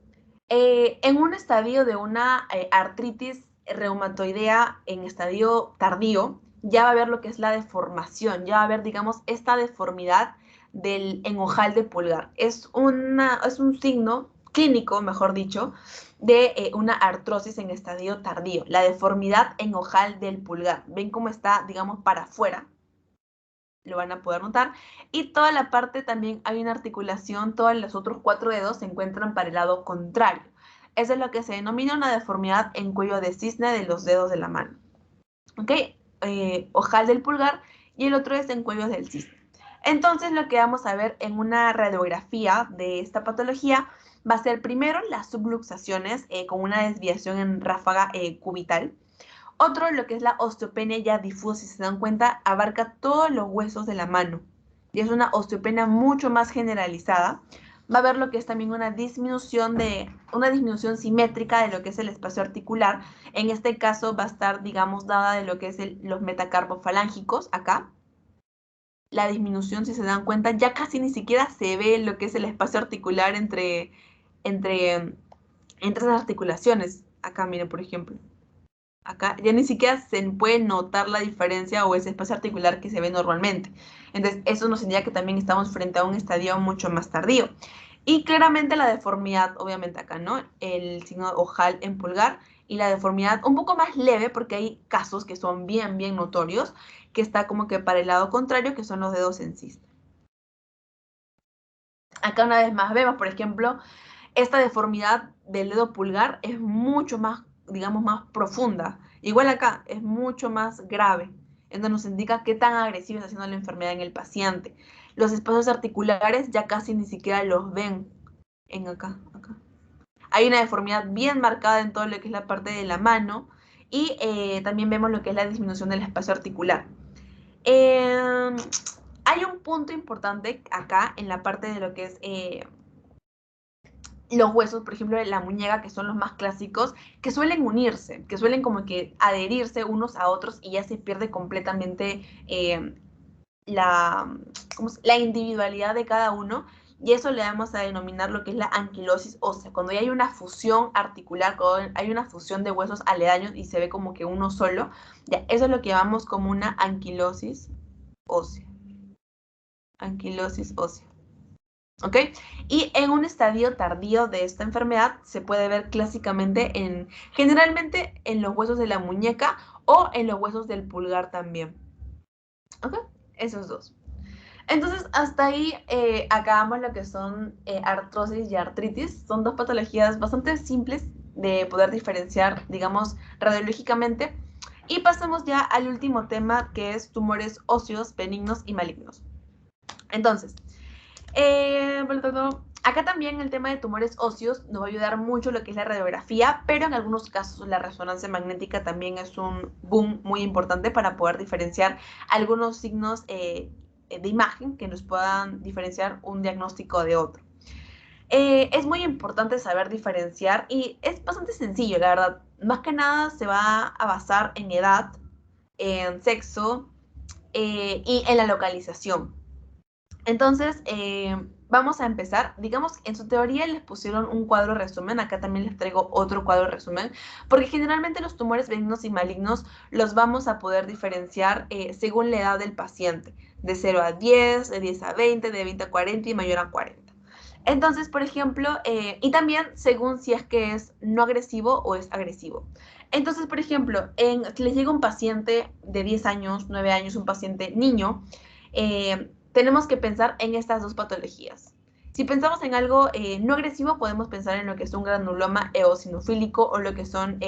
en un estadio de una artritis reumatoidea en estadio tardío, ya va a haber lo que es la deformación, ya va a haber, digamos, esta deformidad del enojal de pulgar. Es un signo clínico, mejor dicho, de una artrosis en estadio tardío, la deformidad enojal del pulgar. ¿Ven cómo está, digamos, para afuera? Lo van a poder notar. Y toda la parte también hay una articulación, todos los otros 4 dedos se encuentran para el lado contrario. Eso es lo que se denomina una deformidad en cuello de cisne de los dedos de la mano. ¿Ok? Ojal del pulgar y el otro es en cuello del cisne. Entonces lo que vamos a ver en una radiografía de esta patología va a ser primero las subluxaciones con una desviación en ráfaga cubital. Otro, lo que es la osteopenia ya difusa, si se dan cuenta, abarca todos los huesos de la mano. Y es una osteopenia mucho más generalizada. Va a haber lo que es también una disminución simétrica de lo que es el espacio articular. En este caso va a estar, digamos, dada de lo que es los metacarpofalángicos, acá. La disminución, si se dan cuenta, ya casi ni siquiera se ve lo que es el espacio articular entre esas articulaciones. Acá, miren, por ejemplo. Acá ya ni siquiera se puede notar la diferencia o ese espacio articular que se ve normalmente. Entonces, eso nos indica que también estamos frente a un estadio mucho más tardío. Y claramente la deformidad, obviamente acá, ¿no? El signo ojal en pulgar y la deformidad un poco más leve porque hay casos que son bien, bien notorios, que está como que para el lado contrario, que son los dedos en cisne. Acá una vez más vemos, por ejemplo, esta deformidad del dedo pulgar es mucho más, digamos, más profunda. Igual acá es mucho más grave. Entonces nos indica qué tan agresiva está siendo la enfermedad en el paciente. Los espacios articulares ya casi ni siquiera los ven en acá. Hay una deformidad bien marcada en todo lo que es la parte de la mano y también vemos lo que es la disminución del espacio articular. Hay un punto importante acá en la parte de lo que es los huesos, por ejemplo, de la muñeca, que son los más clásicos, que suelen unirse, que suelen como que adherirse unos a otros y ya se pierde completamente la, la individualidad de cada uno. Y eso le vamos a denominar lo que es la anquilosis ósea. Cuando ya hay una fusión articular, cuando hay una fusión de huesos aledaños y se ve como que uno solo, ya, eso es lo que llamamos como una anquilosis ósea. Anquilosis ósea. ¿Ok? Y en un estadio tardío de esta enfermedad se puede ver clásicamente generalmente en los huesos de la muñeca o en los huesos del pulgar también. ¿Ok? Esos dos. Entonces, hasta ahí acabamos lo que son artrosis y artritis. Son dos patologías bastante simples de poder diferenciar, digamos, radiológicamente. Y pasamos ya al último tema, que es tumores óseos benignos y malignos. Entonces, acá también el tema de tumores óseos nos va a ayudar mucho lo que es la radiografía, pero en algunos casos la resonancia magnética también es un boom muy importante para poder diferenciar algunos signos de imagen que nos puedan diferenciar un diagnóstico de otro. Es muy importante saber diferenciar y es bastante sencillo, la verdad. Más que nada se va a basar en edad, en sexo y en la localización. Entonces, vamos a empezar. Digamos, en su teoría les pusieron un cuadro resumen. Acá también les traigo otro cuadro resumen. Porque generalmente los tumores benignos y malignos los vamos a poder diferenciar según la edad del paciente. De 0 a 10, de 10 a 20, de 20 a 40 y mayor a 40. Entonces, por ejemplo, y también según si es que es no agresivo o es agresivo. Entonces, por ejemplo, si les llega un paciente de 10 años, 9 años, un paciente niño, tenemos que pensar en estas dos patologías. Si pensamos en algo no agresivo, podemos pensar en lo que es un granuloma eosinofílico o lo que son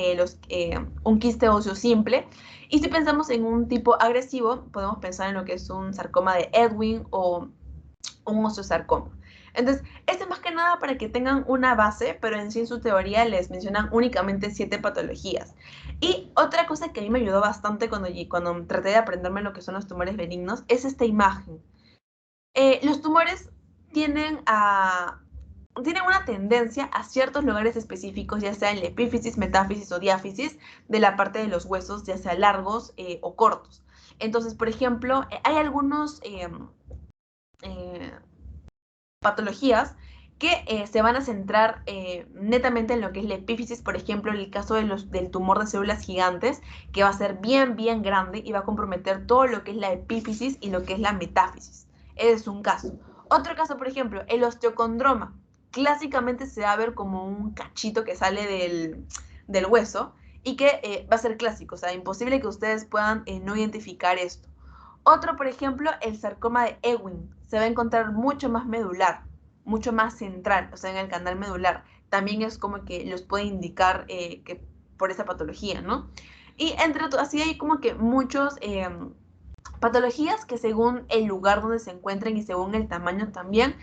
un quiste óseo simple. Y si pensamos en un tipo agresivo, podemos pensar en lo que es un sarcoma de Ewing o un osteosarcoma. Entonces, esto es más que nada para que tengan una base, pero en sí en su teoría les mencionan únicamente 7 patologías. Y otra cosa que a mí me ayudó bastante cuando traté de aprenderme lo que son los tumores benignos es esta imagen. Los tumores tienen una tendencia a ciertos lugares específicos, ya sea en la epífisis, metáfisis o diáfisis, de la parte de los huesos, ya sea largos o cortos. Entonces, por ejemplo, hay algunos patologías que se van a centrar netamente en lo que es la epífisis, por ejemplo, en el caso del tumor de células gigantes, que va a ser bien, bien grande y va a comprometer todo lo que es la epífisis y lo que es la metáfisis. Ese es un caso. Otro caso, por ejemplo, el osteocondroma. Clásicamente se va a ver como un cachito que sale del hueso y que va a ser clásico, o sea, imposible que ustedes puedan no identificar esto. Otro, por ejemplo, el sarcoma de Ewing. Se va a encontrar mucho más medular, mucho más central, o sea, en el canal medular. También es como que los puede indicar que por esa patología, ¿no? Y entre otros, así hay como que muchos patologías que según el lugar donde se encuentren y según el tamaño también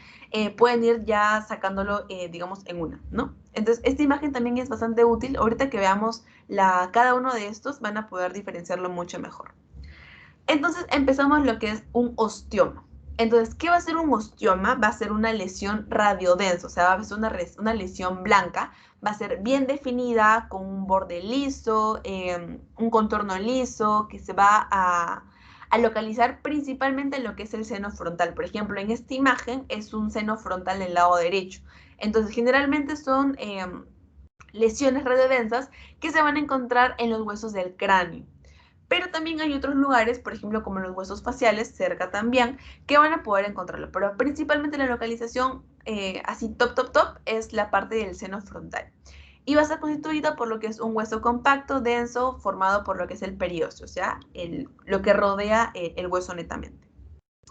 pueden ir ya sacándolo, digamos, en una, ¿no? Entonces, esta imagen también es bastante útil. Ahorita que veamos cada uno de estos van a poder diferenciarlo mucho mejor. Entonces empezamos lo que es un osteoma. Entonces, ¿qué va a ser un osteoma? Va a ser una lesión radiodensa, o sea, va a ser una lesión blanca, va a ser bien definida, con un borde liso, un contorno liso, que se va a localizar principalmente en lo que es el seno frontal. Por ejemplo, en esta imagen es un seno frontal del lado derecho. Entonces, generalmente son lesiones radiodensas que se van a encontrar en los huesos del cráneo. Pero también hay otros lugares, por ejemplo, como los huesos faciales, cerca también, que van a poder encontrarlo. Pero principalmente la localización, así top, es la parte del seno frontal. Y va a ser constituida por lo que es un hueso compacto, denso, formado por lo que es el periósteo, o sea, lo que rodea el hueso netamente.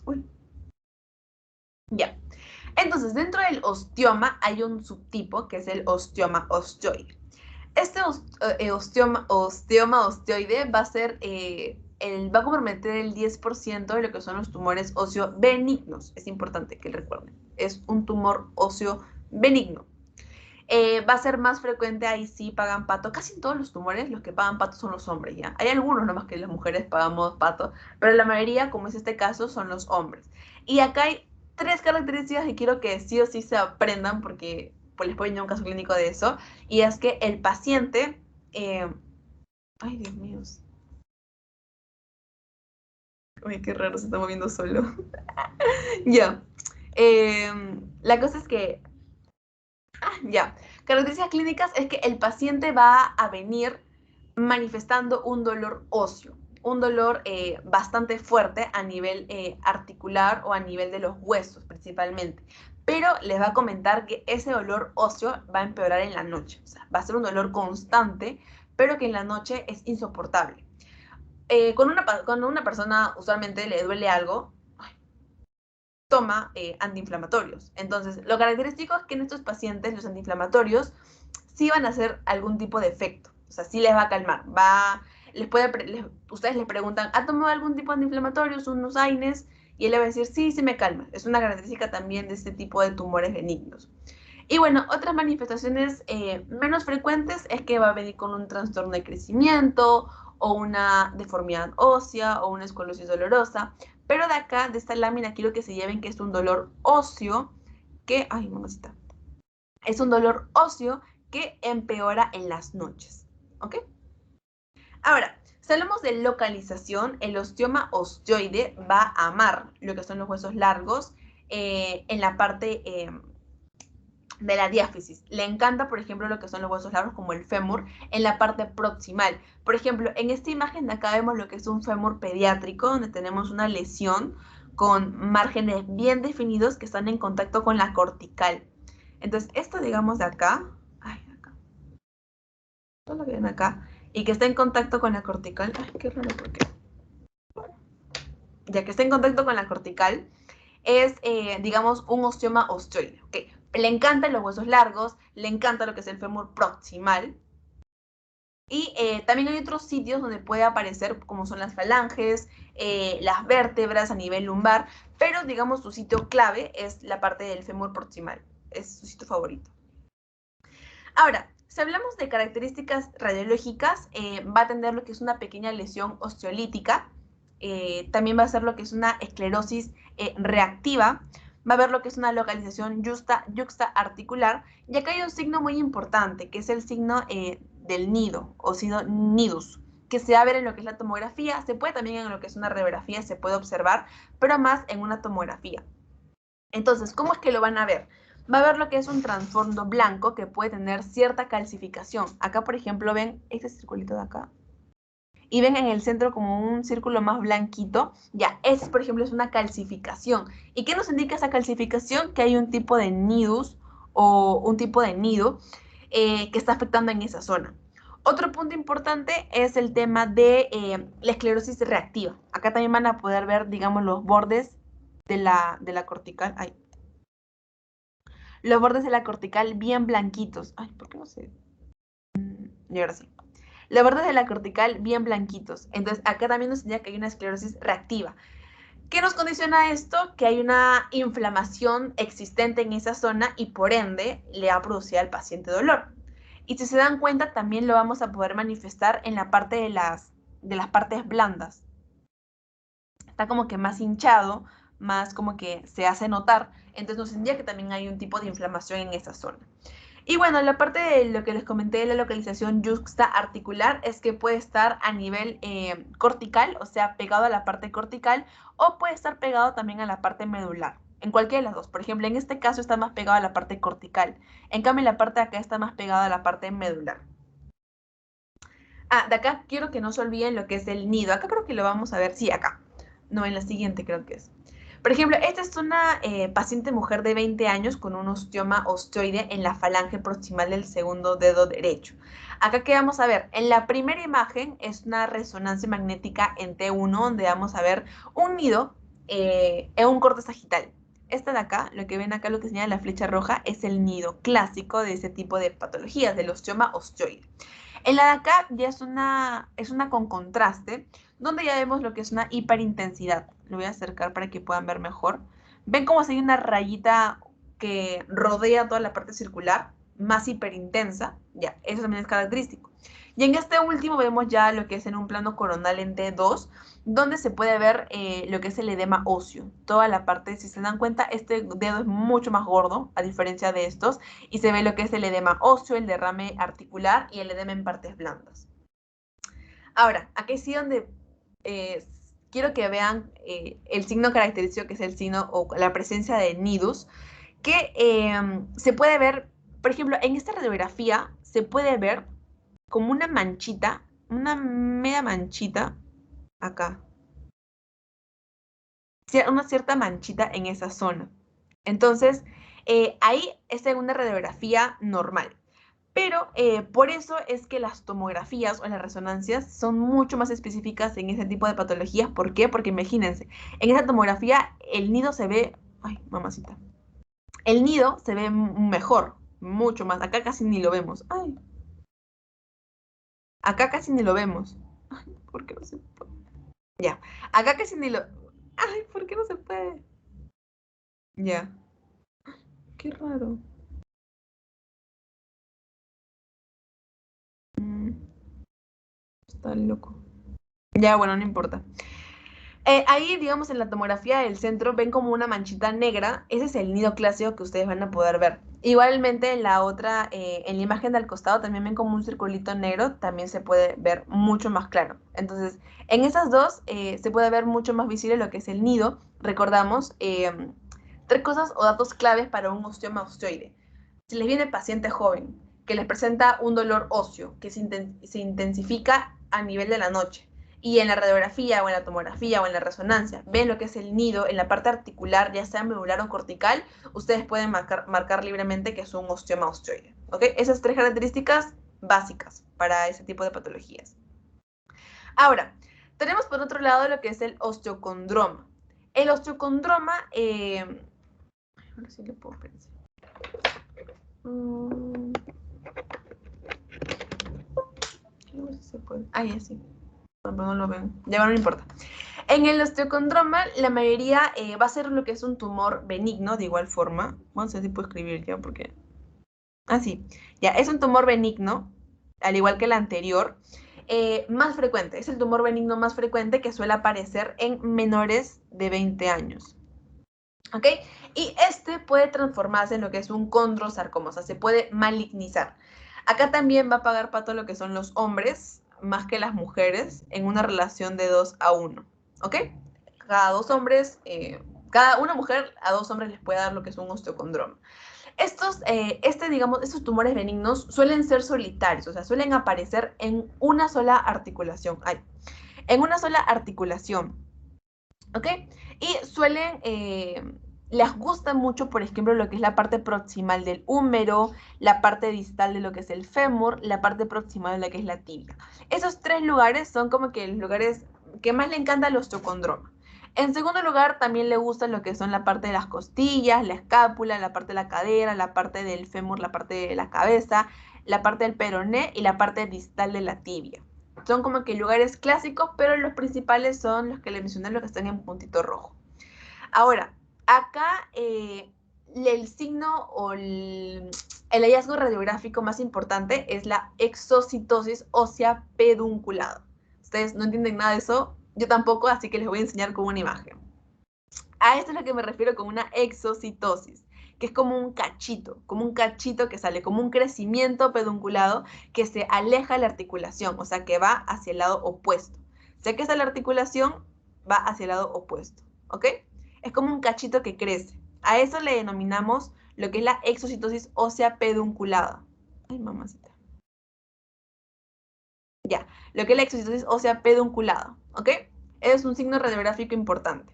Uy. Ya. Entonces, dentro del osteoma hay un subtipo que es el osteoma osteoide. Este osteoma osteoide va a ser, va a comprometer el 10% de lo que son los tumores óseo benignos. Es importante que recuerden. Es un tumor óseo benigno. Va a ser más frecuente, ahí sí pagan pato. Casi en todos los tumores los que pagan pato son los hombres, ¿ya? Hay algunos nomás que las mujeres pagamos pato, pero la mayoría, como es este caso, son los hombres. Y acá hay 3 características que quiero que sí o sí se aprendan porque pues les puedo dar un caso clínico de eso. Y es que el paciente... ay, Dios mío. Uy, qué raro, se está moviendo solo. Ya. La cosa es que ya. Características clínicas es que el paciente va a venir manifestando un dolor óseo, un dolor bastante fuerte a nivel articular o a nivel de los huesos principalmente. Pero les va a comentar que ese dolor óseo va a empeorar en la noche. O sea, va a ser un dolor constante, pero que en la noche es insoportable. Cuando una persona usualmente le duele algo, toma antiinflamatorios. Entonces, lo característico es que en estos pacientes los antiinflamatorios sí van a hacer algún tipo de efecto. O sea, sí les va a calmar. Ustedes les preguntan, ¿ha tomado algún tipo de antiinflamatorios, unos AINES? Y él le va a decir, sí, sí me calma. Es una característica también de este tipo de tumores benignos. Y bueno, otras manifestaciones menos frecuentes es que va a venir con un trastorno de crecimiento o una deformidad ósea o una esclerosis dolorosa. Pero de acá, de esta lámina, quiero que se lleven que es un dolor óseo que, ay, mamacita, es un dolor óseo que empeora en las noches. ¿Ok? Ahora, si hablamos de localización, el osteoma osteoide va a amar lo que son los huesos largos en la parte de la diáfisis. Le encanta, por ejemplo, lo que son los huesos largos como el fémur en la parte proximal. Por ejemplo, en esta imagen de acá vemos lo que es un fémur pediátrico, donde tenemos una lesión con márgenes bien definidos que están en contacto con la cortical. Entonces, esto, digamos, de acá, ay, acá, todo lo que ven acá, y que está en contacto con la cortical, ay, qué raro, ¿por qué? Ya que está en contacto con la cortical, es, digamos, un osteoma osteoide. ¿Okay? Le encantan los huesos largos, le encanta lo que es el fémur proximal. Y también hay otros sitios donde puede aparecer, como son las falanges, las vértebras a nivel lumbar, pero digamos su sitio clave es la parte del fémur proximal. Es su sitio favorito. Ahora, si hablamos de características radiológicas, va a tener lo que es una pequeña lesión osteolítica, también va a ser lo que es una esclerosis reactiva, va a haber lo que es una localización yuxta-articular, y acá hay un signo muy importante, que es el signo del nido, o signo nidus, que se va a ver en lo que es la tomografía, se puede también en lo que es una radiografía, se puede observar, pero más en una tomografía. Entonces, ¿cómo es que lo van a ver? va a haber lo que es un trasfondo blanco que puede tener cierta calcificación. Acá, por ejemplo, ven este circulito de acá. Y ven en el centro como un círculo más blanquito. Ya, ese, por ejemplo, es una calcificación. ¿Y qué nos indica esa calcificación? Que hay un tipo de nidus o un tipo de nido que está afectando en esa zona. Otro punto importante es el tema de la esclerosis reactiva. Acá también van a poder ver, digamos, los bordes de la cortical. Ay. Los bordes de la cortical bien blanquitos. Ay, ¿por qué no sé? Y ahora sí. Los bordes de la cortical bien blanquitos. Entonces, acá también nos indica que hay una esclerosis reactiva. ¿Qué nos condiciona esto? Que hay una inflamación existente en esa zona y por ende le ha producido al paciente dolor. Y si se dan cuenta, también lo vamos a poder manifestar en la parte de las partes blandas. Está como que más hinchado, más como que se hace notar. Entonces nos indica que también hay un tipo de inflamación en esa zona. Y bueno, la parte de lo que les comenté de la localización yuxta articular es que puede estar a nivel cortical, o sea, pegado a la parte cortical, o puede estar pegado también a la parte medular. En cualquiera de las dos. Por ejemplo, en este caso está más pegado a la parte cortical. En cambio, la parte de acá está más pegada a la parte medular. Ah, de acá quiero que no se olviden lo que es el nido. Acá creo que lo vamos a ver. Sí, acá. No, en la siguiente creo que es. Por ejemplo, esta es una paciente mujer de 20 años con un osteoma osteoide en la falange proximal del segundo dedo derecho. Acá que vamos a ver, en la primera imagen es una resonancia magnética en T1 donde vamos a ver un nido en un corte sagital. Esta de acá, lo que ven acá, lo que señala la flecha roja, es el nido clásico de ese tipo de patologías, del osteoma osteoide. En la de acá ya es una con contraste, donde ya vemos lo que es una hiperintensidad. Lo voy a acercar para que puedan ver mejor. ¿Ven cómo se hay una rayita que rodea toda la parte circular? Más hiperintensa. Ya, eso también es característico. Y en este último vemos ya lo que es en un plano coronal en T2, donde se puede ver lo que es el edema óseo. Toda la parte, si se dan cuenta, este dedo es mucho más gordo, a diferencia de estos, y se ve lo que es el edema óseo, el derrame articular y el edema en partes blandas. Ahora, aquí sí donde quiero que vean el signo característico que es el signo o la presencia de nidus, que se puede ver, por ejemplo, en esta radiografía se puede ver como una manchita, una media manchita acá, una cierta manchita en esa zona. Entonces, ahí es en una radiografía normal. Pero por eso es que las tomografías o las resonancias son mucho más específicas en ese tipo de patologías. ¿Por qué? Porque imagínense, en esa tomografía el nido se ve, ay, mamacita, el nido se ve mejor, mucho más. Acá casi ni lo vemos. Ay, acá casi ni lo vemos. Ay, ¿por qué no se puede? Ya, acá casi ni lo... Ay, ¿por qué no se puede? Ya, qué raro. Está loco. Ya, bueno, no importa. Ahí, digamos, en la tomografía del centro ven como una manchita negra. Ese es el nido clásico que ustedes van a poder ver. Igualmente, en la otra, en la imagen del costado, también ven como un circulito negro. También se puede ver mucho más claro. Entonces, en esas dos se puede ver mucho más visible lo que es el nido. Recordamos, tres cosas o datos claves para un osteoma osteoide. Si les viene paciente joven que les presenta un dolor óseo que se intensifica a nivel de la noche, y en la radiografía o en la tomografía o en la resonancia ven lo que es el nido en la parte articular, ya sea medular o cortical, ustedes pueden marcar libremente que es un osteoma osteoide. ¿Okay? Esas tres características básicas para ese tipo de patologías. Ahora, tenemos por otro lado lo que es el osteocondroma. El osteocondroma, ahora sí le puedo pensar. No sé si se puede. Ah, ya sí. No lo ven. Ya no importa. En el osteocondroma, la mayoría va a ser lo que es un tumor benigno, de igual forma. Vamos a ver si puedo escribir ya, porque... Ah, sí. Ya, es un tumor benigno, al igual que el anterior. Más frecuente, es el tumor benigno más frecuente que suele aparecer en menores de 20 años. ¿Ok? Y este puede transformarse en lo que es un condrosarcoma, o sea, se puede malignizar. Acá también va a pagar pato lo que son los hombres, más que las mujeres, en una relación de 2 a 1. ¿Ok? Cada 2 hombres, una mujer a 2 hombres les puede dar lo que es un osteocondroma. Estos tumores benignos suelen ser solitarios, o sea, suelen aparecer en una sola articulación. En una sola articulación, ¿ok? Y les gusta mucho, por ejemplo, lo que es la parte proximal del húmero, la parte distal de lo que es el fémur, la parte proximal de lo que es la tibia. Esos 3 lugares son como que los lugares que más le encanta al osteocondroma. En segundo lugar, también le gusta lo que son la parte de las costillas, la escápula, la parte de la cadera, la parte del fémur, la parte de la cabeza, la parte del peroné y la parte distal de la tibia. Son como que lugares clásicos, pero los principales son los que le mencioné, los que están en puntito rojo. Ahora, acá el signo o el hallazgo radiográfico más importante es la exocitosis ósea pedunculada. Ustedes no entienden nada de eso, yo tampoco, así que les voy a enseñar con una imagen. A esto es lo que me refiero con una exocitosis, que es como un cachito que sale, como un crecimiento pedunculado que se aleja de la articulación, o sea, que va hacia el lado opuesto. O sea, que esa la articulación va hacia el lado opuesto, ¿ok? Es como un cachito que crece. A eso le denominamos lo que es la exocitosis ósea pedunculada. Ay, mamacita. Ya, lo que es la exocitosis ósea pedunculada, ¿ok? Es un signo radiográfico importante.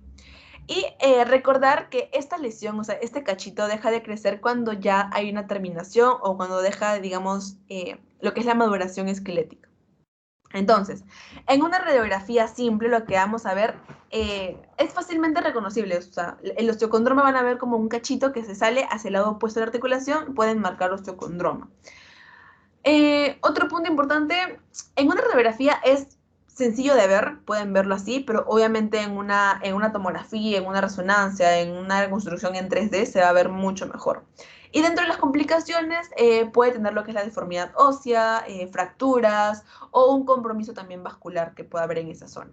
Y recordar que esta lesión, o sea, este cachito deja de crecer cuando ya hay una terminación o cuando deja, digamos, lo que es la maduración esquelética. Entonces, en una radiografía simple lo que vamos a ver es fácilmente reconocible. O sea, el osteocondroma van a ver como un cachito que se sale hacia el lado opuesto de la articulación, pueden marcar osteocondroma. Otro punto importante, en una radiografía es sencillo de ver, pueden verlo así, pero obviamente en una tomografía, en una resonancia, en una reconstrucción en 3D se va a ver mucho mejor. Y dentro de las complicaciones puede tener lo que es la deformidad ósea, fracturas o un compromiso también vascular que pueda haber en esa zona.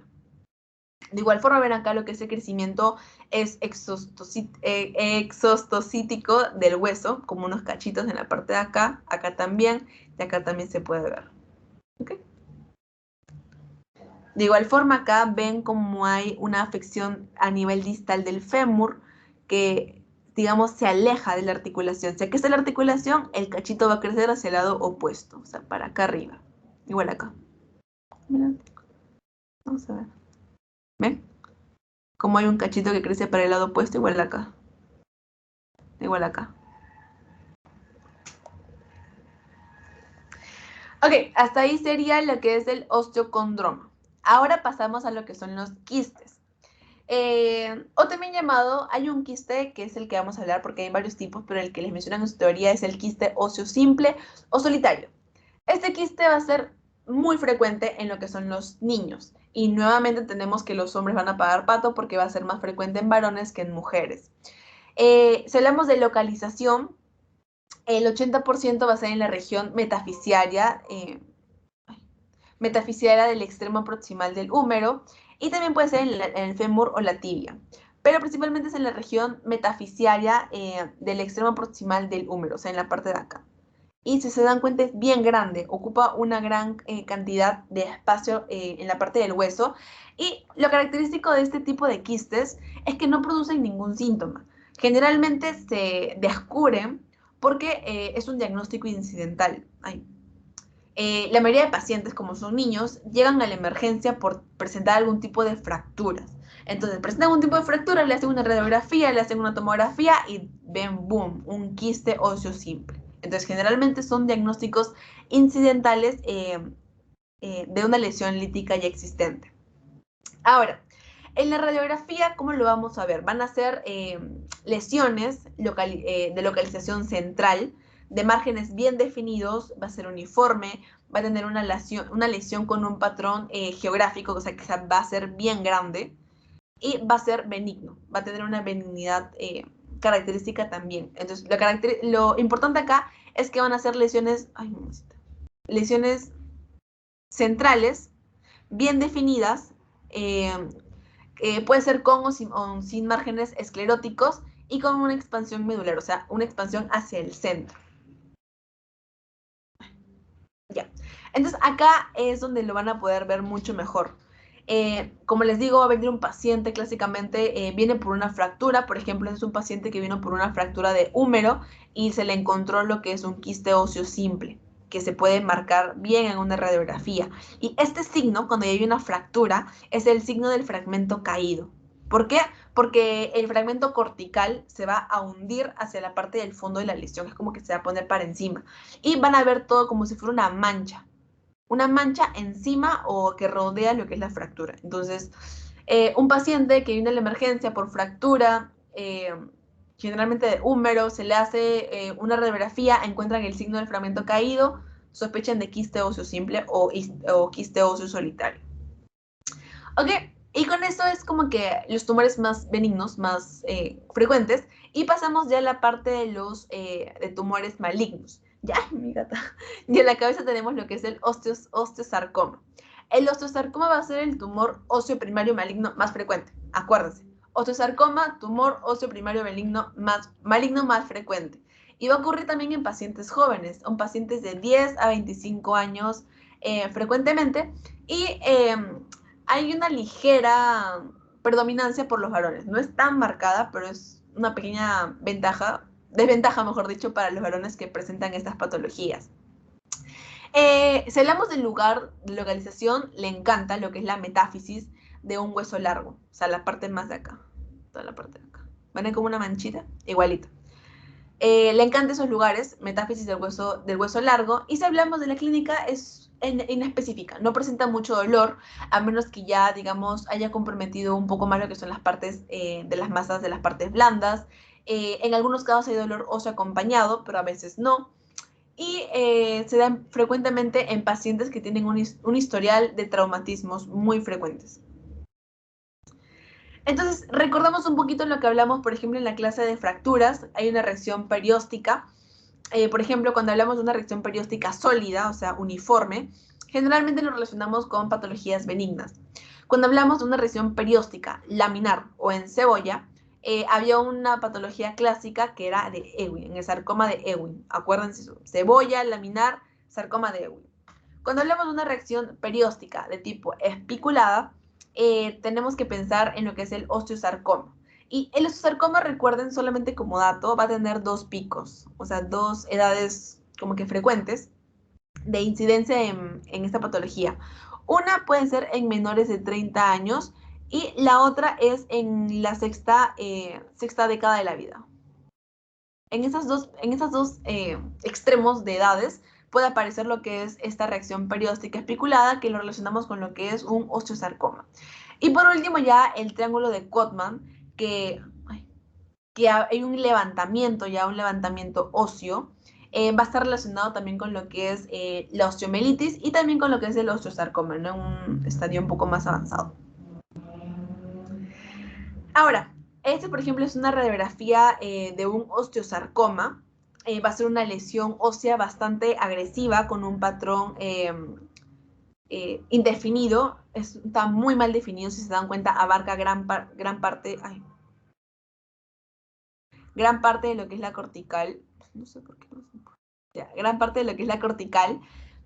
De igual forma, ven acá lo que es el crecimiento es exostocítico del hueso, como unos cachitos en la parte de acá, acá también, y acá también se puede ver. ¿Okay? De igual forma, acá ven como hay una afección a nivel distal del fémur que, digamos, se aleja de la articulación. Si aquí está la articulación, el cachito va a crecer hacia el lado opuesto, o sea, para acá arriba. Igual acá. Mira, vamos a ver. ¿Ven? Como hay un cachito que crece para el lado opuesto, igual acá. Igual acá. Ok, hasta ahí sería lo que es el osteocondroma. Ahora pasamos a lo que son los quistes. O también llamado, hay un quiste que es el que vamos a hablar porque hay varios tipos, pero el que les mencionan en su teoría es el quiste óseo simple o solitario. Este quiste va a ser muy frecuente en lo que son los niños. Y nuevamente tenemos que los hombres van a pagar pato porque va a ser más frecuente en varones que en mujeres. Si hablamos de localización, el 80% va a ser en la región metafisiaria del extremo proximal del húmero y también puede ser en el fémur o la tibia. Pero principalmente es en la región metafisiaria del extremo proximal del húmero, o sea, en la parte de acá. Y si se dan cuenta es bien grande, ocupa una gran cantidad de espacio en la parte del hueso. Y lo característico de este tipo de quistes es que no producen ningún síntoma. Generalmente se descubren porque es un diagnóstico incidental. La mayoría de pacientes, como son niños, llegan a la emergencia por presentar algún tipo de fracturas. Entonces, presentan algún tipo de fractura, le hacen una radiografía, le hacen una tomografía y ven, boom, un quiste óseo simple. Entonces, generalmente son diagnósticos incidentales de una lesión lítica ya existente. Ahora, en la radiografía, ¿cómo lo vamos a ver? Van a ser lesiones de localización central, de márgenes bien definidos, va a ser uniforme, va a tener una lesión con un patrón geográfico, o sea que va a ser bien grande y va a ser benigno, va a tener una benignidad característica también. Entonces, lo importante acá es que van a ser lesiones, lesiones centrales, bien definidas, eh, puede ser con o sin márgenes escleróticos y con una expansión medular, o sea, una expansión hacia el centro. Ya. Entonces acá es donde lo van a poder ver mucho mejor. Como les digo, va a venir un paciente, clásicamente viene por una fractura, por ejemplo, es un paciente que vino por una fractura de húmero y se le encontró lo que es un quiste óseo simple, que se puede marcar bien en una radiografía. Y este signo, cuando hay una fractura, es el signo del fragmento caído. ¿Por qué? Porque el fragmento cortical se va a hundir hacia la parte del fondo de la lesión, es como que se va a poner para encima. Y van a ver todo como si fuera una mancha encima o que rodea lo que es la fractura. Entonces, un paciente que viene a la emergencia por fractura, generalmente de húmero, se le hace una radiografía, encuentran el signo del fragmento caído, sospechan de quiste óseo simple o quiste óseo solitario. Ok, y con eso es como que los tumores más benignos, más frecuentes, y pasamos ya a la parte de los de tumores malignos. Ya, mi gata. Y en la cabeza tenemos lo que es el osteosarcoma. El osteosarcoma va a ser el tumor óseo primario maligno más frecuente. Acuérdense. Osteosarcoma, tumor óseo primario maligno más frecuente. Y va a ocurrir también en pacientes jóvenes, en pacientes de 10 a 25 años frecuentemente. Y hay una ligera predominancia por los varones. No es tan marcada, pero es una pequeña desventaja, mejor dicho, para los varones que presentan estas patologías. Si hablamos del lugar de localización, le encanta lo que es la metáfisis de un hueso largo, o sea, la parte más de acá, toda la parte de acá. ¿Ven como una manchita? Igualito. Le encantan esos lugares, metáfisis del hueso largo, y si hablamos de la clínica es inespecífica, no presenta mucho dolor, a menos que ya, digamos, haya comprometido un poco más lo que son las partes de las masas de las partes blandas. En algunos casos hay dolor óseo acompañado, pero a veces no. Y se dan frecuentemente en pacientes que tienen un historial de traumatismos muy frecuentes. Entonces, recordamos un poquito lo que hablamos, por ejemplo, en la clase de fracturas. Hay una reacción perióstica. Por ejemplo, cuando hablamos de una reacción perióstica sólida, o sea, uniforme, generalmente lo relacionamos con patologías benignas. Cuando hablamos de una reacción perióstica laminar o en cebolla, había una patología clásica que era de Ewing, en el sarcoma de Ewing. Acuérdense eso, cebolla, laminar, sarcoma de Ewing. Cuando hablamos de una reacción perióstica de tipo espiculada, tenemos que pensar en lo que es el osteosarcoma. Y el osteosarcoma, recuerden solamente como dato, va a tener dos picos, o sea, dos edades como que frecuentes de incidencia en esta patología. Una puede ser en menores de 30 años y la otra es en la sexta década de la vida. En esas dos extremos de edades puede aparecer lo que es esta reacción perióstica especulada, que lo relacionamos con lo que es un osteosarcoma. Y por último ya el triángulo de Cotman, que, que hay un levantamiento óseo, va a estar relacionado también con lo que es la osteomelitis y también con lo que es el osteosarcoma, ¿no? En un estadio un poco más avanzado. Ahora, este, por ejemplo, es una radiografía de un osteosarcoma. Va a ser una lesión ósea bastante agresiva con un patrón indefinido. Está muy mal definido, si se dan cuenta, abarca gran parte de lo que es la cortical. No sé por qué no se puede. Ya, gran parte de lo que es la cortical.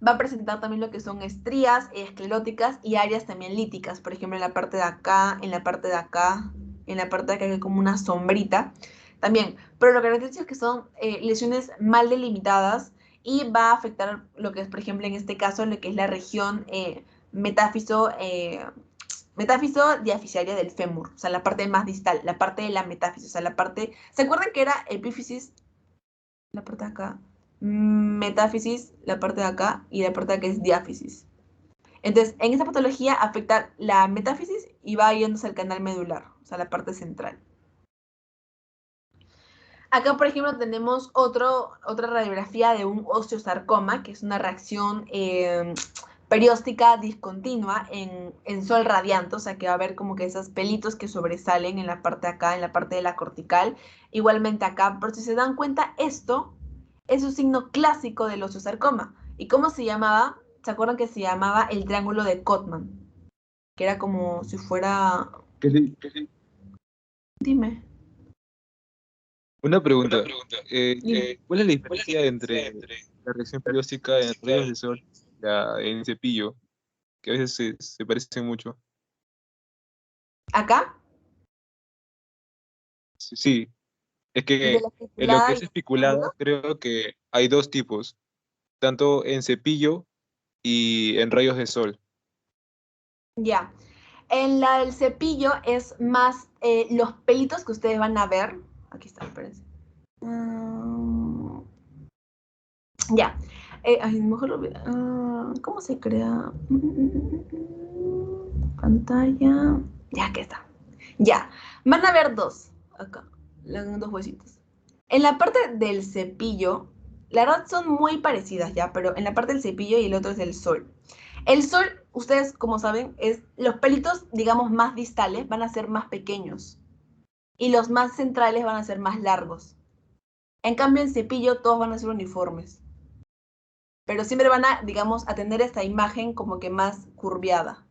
Va a presentar también lo que son estrías escleróticas y áreas también líticas. Por ejemplo, en la parte de acá, en la parte de acá, en la parte de acá hay como una sombrita también. Pero lo que caracteriza es que son lesiones mal delimitadas y va a afectar lo que es, por ejemplo, en este caso, lo que es la región metáfiso diaficiaria del fémur, o sea, la parte más distal, la parte de la metáfisis, o sea, la parte, ¿se acuerdan que era epífisis? La parte de acá, metáfisis, la parte de acá, y la parte de acá es diáfisis. Entonces, en esta patología afecta la metáfisis y va yéndose al canal medular, o sea, la parte central. Acá, por ejemplo, tenemos otra radiografía de un osteosarcoma, que es una reacción perióstica discontinua en sol radiante, o sea que va a haber como que esos pelitos que sobresalen en la parte de acá, en la parte de la cortical, igualmente acá, pero si se dan cuenta, esto es un signo clásico del osteosarcoma. ¿Y cómo se llamaba? ¿Se acuerdan que se llamaba el triángulo de Cotman? Que era como si fuera... Kelly, Dime. una pregunta. Dime. ¿Cuál es la diferencia entre la reacción perióstica en rayos de sol y en cepillo? Que a veces se parecen mucho. ¿Acá? Sí, es De que la en lo que especulada es y especulada creo que hay dos tipos, tanto en cepillo y en rayos de sol. ya. En la del cepillo es más los pelitos que ustedes van a ver. Aquí está, espérense. Mm, ya. Ay, mejor ¿cómo se crea? Pantalla. Ya, aquí está. Ya. Van a ver dos. Acá. Dos huesitos. En la parte del cepillo, la verdad son muy parecidas ya, pero en la parte del cepillo y el otro es el sol. El sol, ustedes como saben, es los pelitos, digamos, más distales van a ser más pequeños y los más centrales van a ser más largos. En cambio, en cepillo todos van a ser uniformes, pero siempre van a, digamos, a tener esta imagen como que más curviada.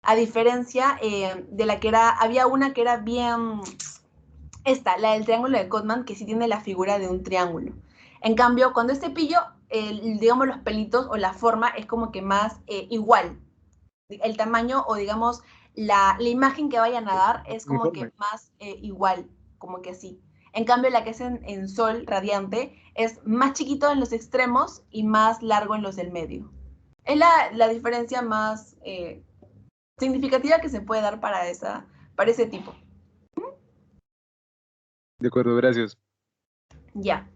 A diferencia de la que era, había una que era bien, la del triángulo de Cotman, que sí tiene la figura de un triángulo. En cambio, cuando es cepillo, digamos, los pelitos o la forma es como que más igual. El tamaño o digamos la imagen que vayan a dar es como que Uniforme. más igual, como que así. En cambio, la que es en sol radiante es más chiquito en los extremos y más largo en los del medio. Es la diferencia más significativa que se puede dar para ese tipo. De acuerdo, gracias. Ya.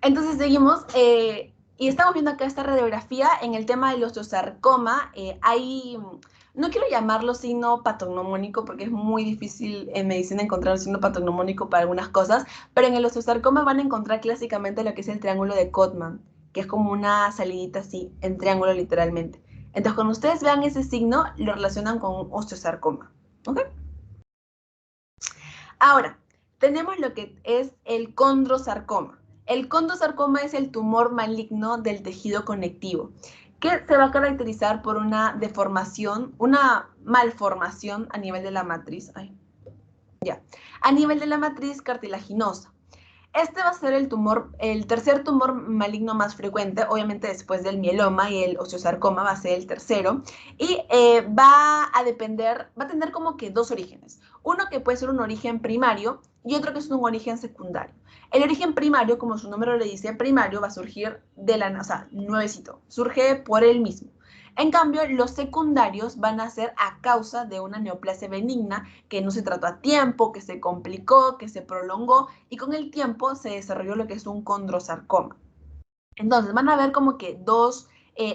Entonces seguimos y estamos viendo acá esta radiografía en el tema del osteosarcoma. Hay, no quiero llamarlo signo patognomónico porque es muy difícil en medicina encontrar un signo patognomónico para algunas cosas, pero en el osteosarcoma van a encontrar clásicamente lo que es el triángulo de Cotman, que es como una salidita así, en triángulo literalmente. Entonces cuando ustedes vean ese signo, lo relacionan con un osteosarcoma. ¿Ok? Ahora, tenemos lo que es el condrosarcoma. El condrosarcoma es el tumor maligno del tejido conectivo, que se va a caracterizar por una deformación, una malformación a nivel de la matriz, a nivel de la matriz cartilaginosa. Este va a ser el tercer tumor maligno más frecuente, obviamente después del mieloma y el osteosarcoma va a ser el tercero, y va a tener como que dos orígenes. Uno que puede ser un origen primario y otro que es un origen secundario. El origen primario, como su nombre lo dice, primario va a surgir o sea, nuevecito, surge por él mismo. En cambio, los secundarios van a ser a causa de una neoplasia benigna que no se trató a tiempo, que se complicó, que se prolongó y con el tiempo se desarrolló lo que es un condrosarcoma. Entonces van a ver como que dos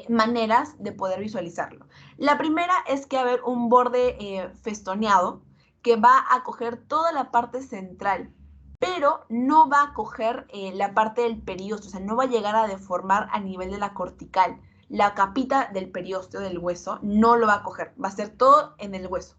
maneras de poder visualizarlo. La primera es que va a haber un borde festoneado que va a coger toda la parte central, pero no va a coger la parte del periósteo, o sea, no va a llegar a deformar a nivel de la cortical. La capita del periósteo del hueso no lo va a coger, va a ser todo en el hueso.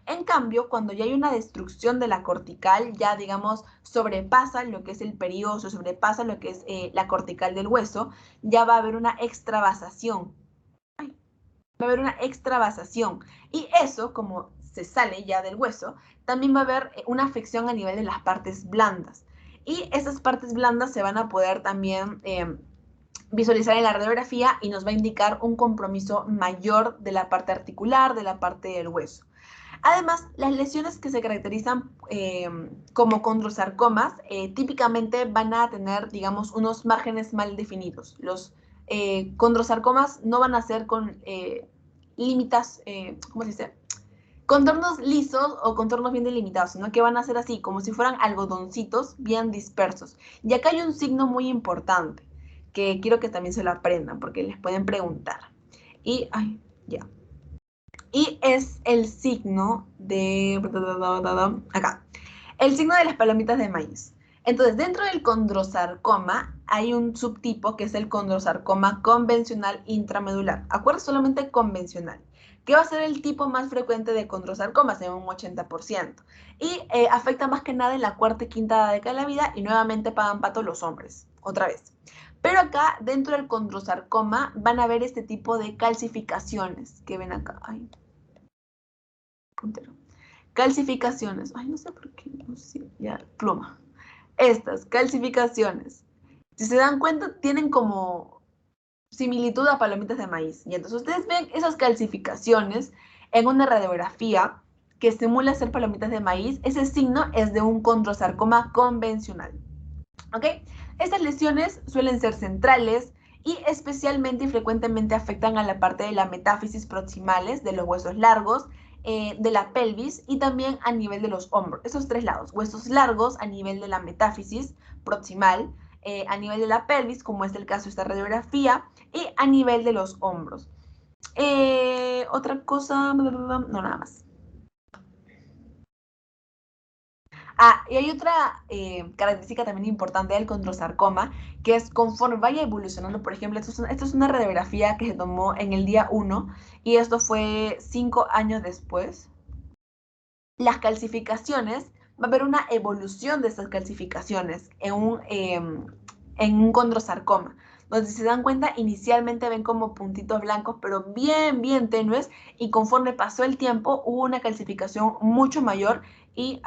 En cambio, cuando ya hay una destrucción de la cortical, ya digamos sobrepasa lo que es el periósteo, sobrepasa lo que es la cortical del hueso, ya va a haber una extravasación. Va a haber una extravasación. Y eso, como se sale ya del hueso, también va a haber una afección a nivel de las partes blandas. Y esas partes blandas se van a poder también visualizar en la radiografía y nos va a indicar un compromiso mayor de la parte articular, de la parte del hueso. Además, las lesiones que se caracterizan como condrosarcomas típicamente van a tener, digamos, unos márgenes mal definidos. Los condrosarcomas no van a ser con limitas, ¿cómo se dice? Contornos lisos o contornos bien delimitados, sino que van a ser así, como si fueran algodoncitos bien dispersos. Y acá hay un signo muy importante que quiero que también se lo aprendan porque les pueden preguntar. Y, ay, ya y es el signo de... Acá. El signo de las palomitas de maíz. Entonces, dentro del condrosarcoma hay un subtipo que es el condrosarcoma convencional intramedular. Acuerdo, solamente convencional, que va a ser el tipo más frecuente de condrosarcomas en un 80%. Y afecta más que nada en la cuarta y quinta década de la vida y nuevamente pagan pato los hombres. Otra vez. Pero acá, dentro del condrosarcoma, van a ver este tipo de calcificaciones que ven acá. Ay, puntero. Calcificaciones. Ay, no sé por qué. No sé, ya, pluma. Estas calcificaciones, si se dan cuenta, tienen como similitud a palomitas de maíz. Y entonces ustedes ven esas calcificaciones en una radiografía que simula ser palomitas de maíz, ese signo es de un condrosarcoma convencional. ¿Ok? Estas lesiones suelen ser centrales y especialmente y frecuentemente afectan a la parte de la metáfisis proximales, de los huesos largos, de la pelvis y también a nivel de los hombros. Esos tres lados, huesos largos a nivel de la metáfisis proximal, a nivel de la pelvis, como es el caso de esta radiografía, y a nivel de los hombros. Otra cosa, no, nada más. Y hay otra característica también importante del condrosarcoma, que es conforme vaya evolucionando, por ejemplo, esto es una radiografía que se tomó en el día 1 y esto fue 5 años después. Las calcificaciones, va a haber una evolución de estas calcificaciones en un condrosarcoma. Donde si se dan cuenta, inicialmente ven como puntitos blancos, pero bien, bien tenues, y conforme pasó el tiempo, hubo una calcificación mucho mayor y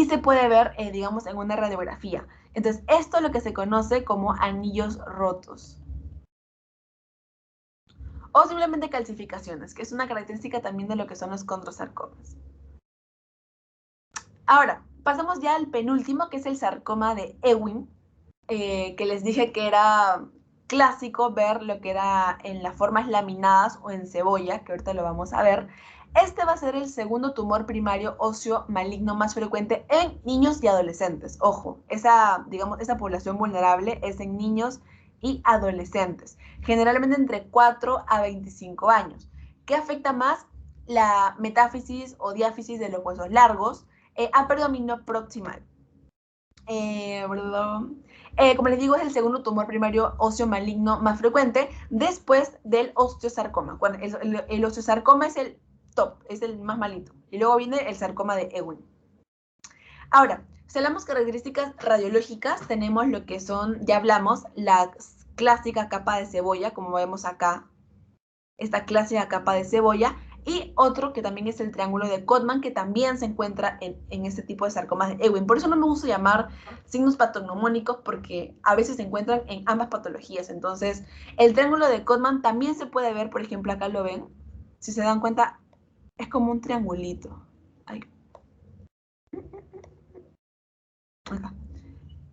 se puede ver, digamos, en una radiografía. Entonces, esto es lo que se conoce como anillos rotos. O simplemente calcificaciones, que es una característica también de lo que son los condrosarcomas. Ahora, pasamos ya al penúltimo, que es el sarcoma de Ewing, que les dije que era clásico ver lo que era en las formas laminadas o en cebolla, que ahorita lo vamos a ver. Este va a ser el segundo tumor primario óseo maligno más frecuente en niños y adolescentes. Ojo, digamos, esa población vulnerable es en niños y adolescentes, generalmente entre 4 a 25 años. ¿Qué afecta más? La metáfisis o diáfisis de los huesos largos, abdominio proximal. Como les digo, es el segundo tumor primario óseo maligno más frecuente después del osteosarcoma. Bueno, el osteosarcoma es el top, es el más malito. Y luego viene el sarcoma de Ewing. Ahora, si hablamos características radiológicas, tenemos lo que son, ya hablamos, la clásica capa de cebolla, como vemos acá, esta clásica capa de cebolla, y otro que también es el triángulo de Codman, que también se encuentra en este tipo de sarcomas de Ewing. Por eso no me gusta llamar signos patognomónicos, porque a veces se encuentran en ambas patologías. Entonces, el triángulo de Codman también se puede ver, por ejemplo, acá lo ven. Si se dan cuenta, es como un triangulito. Ay. Acá.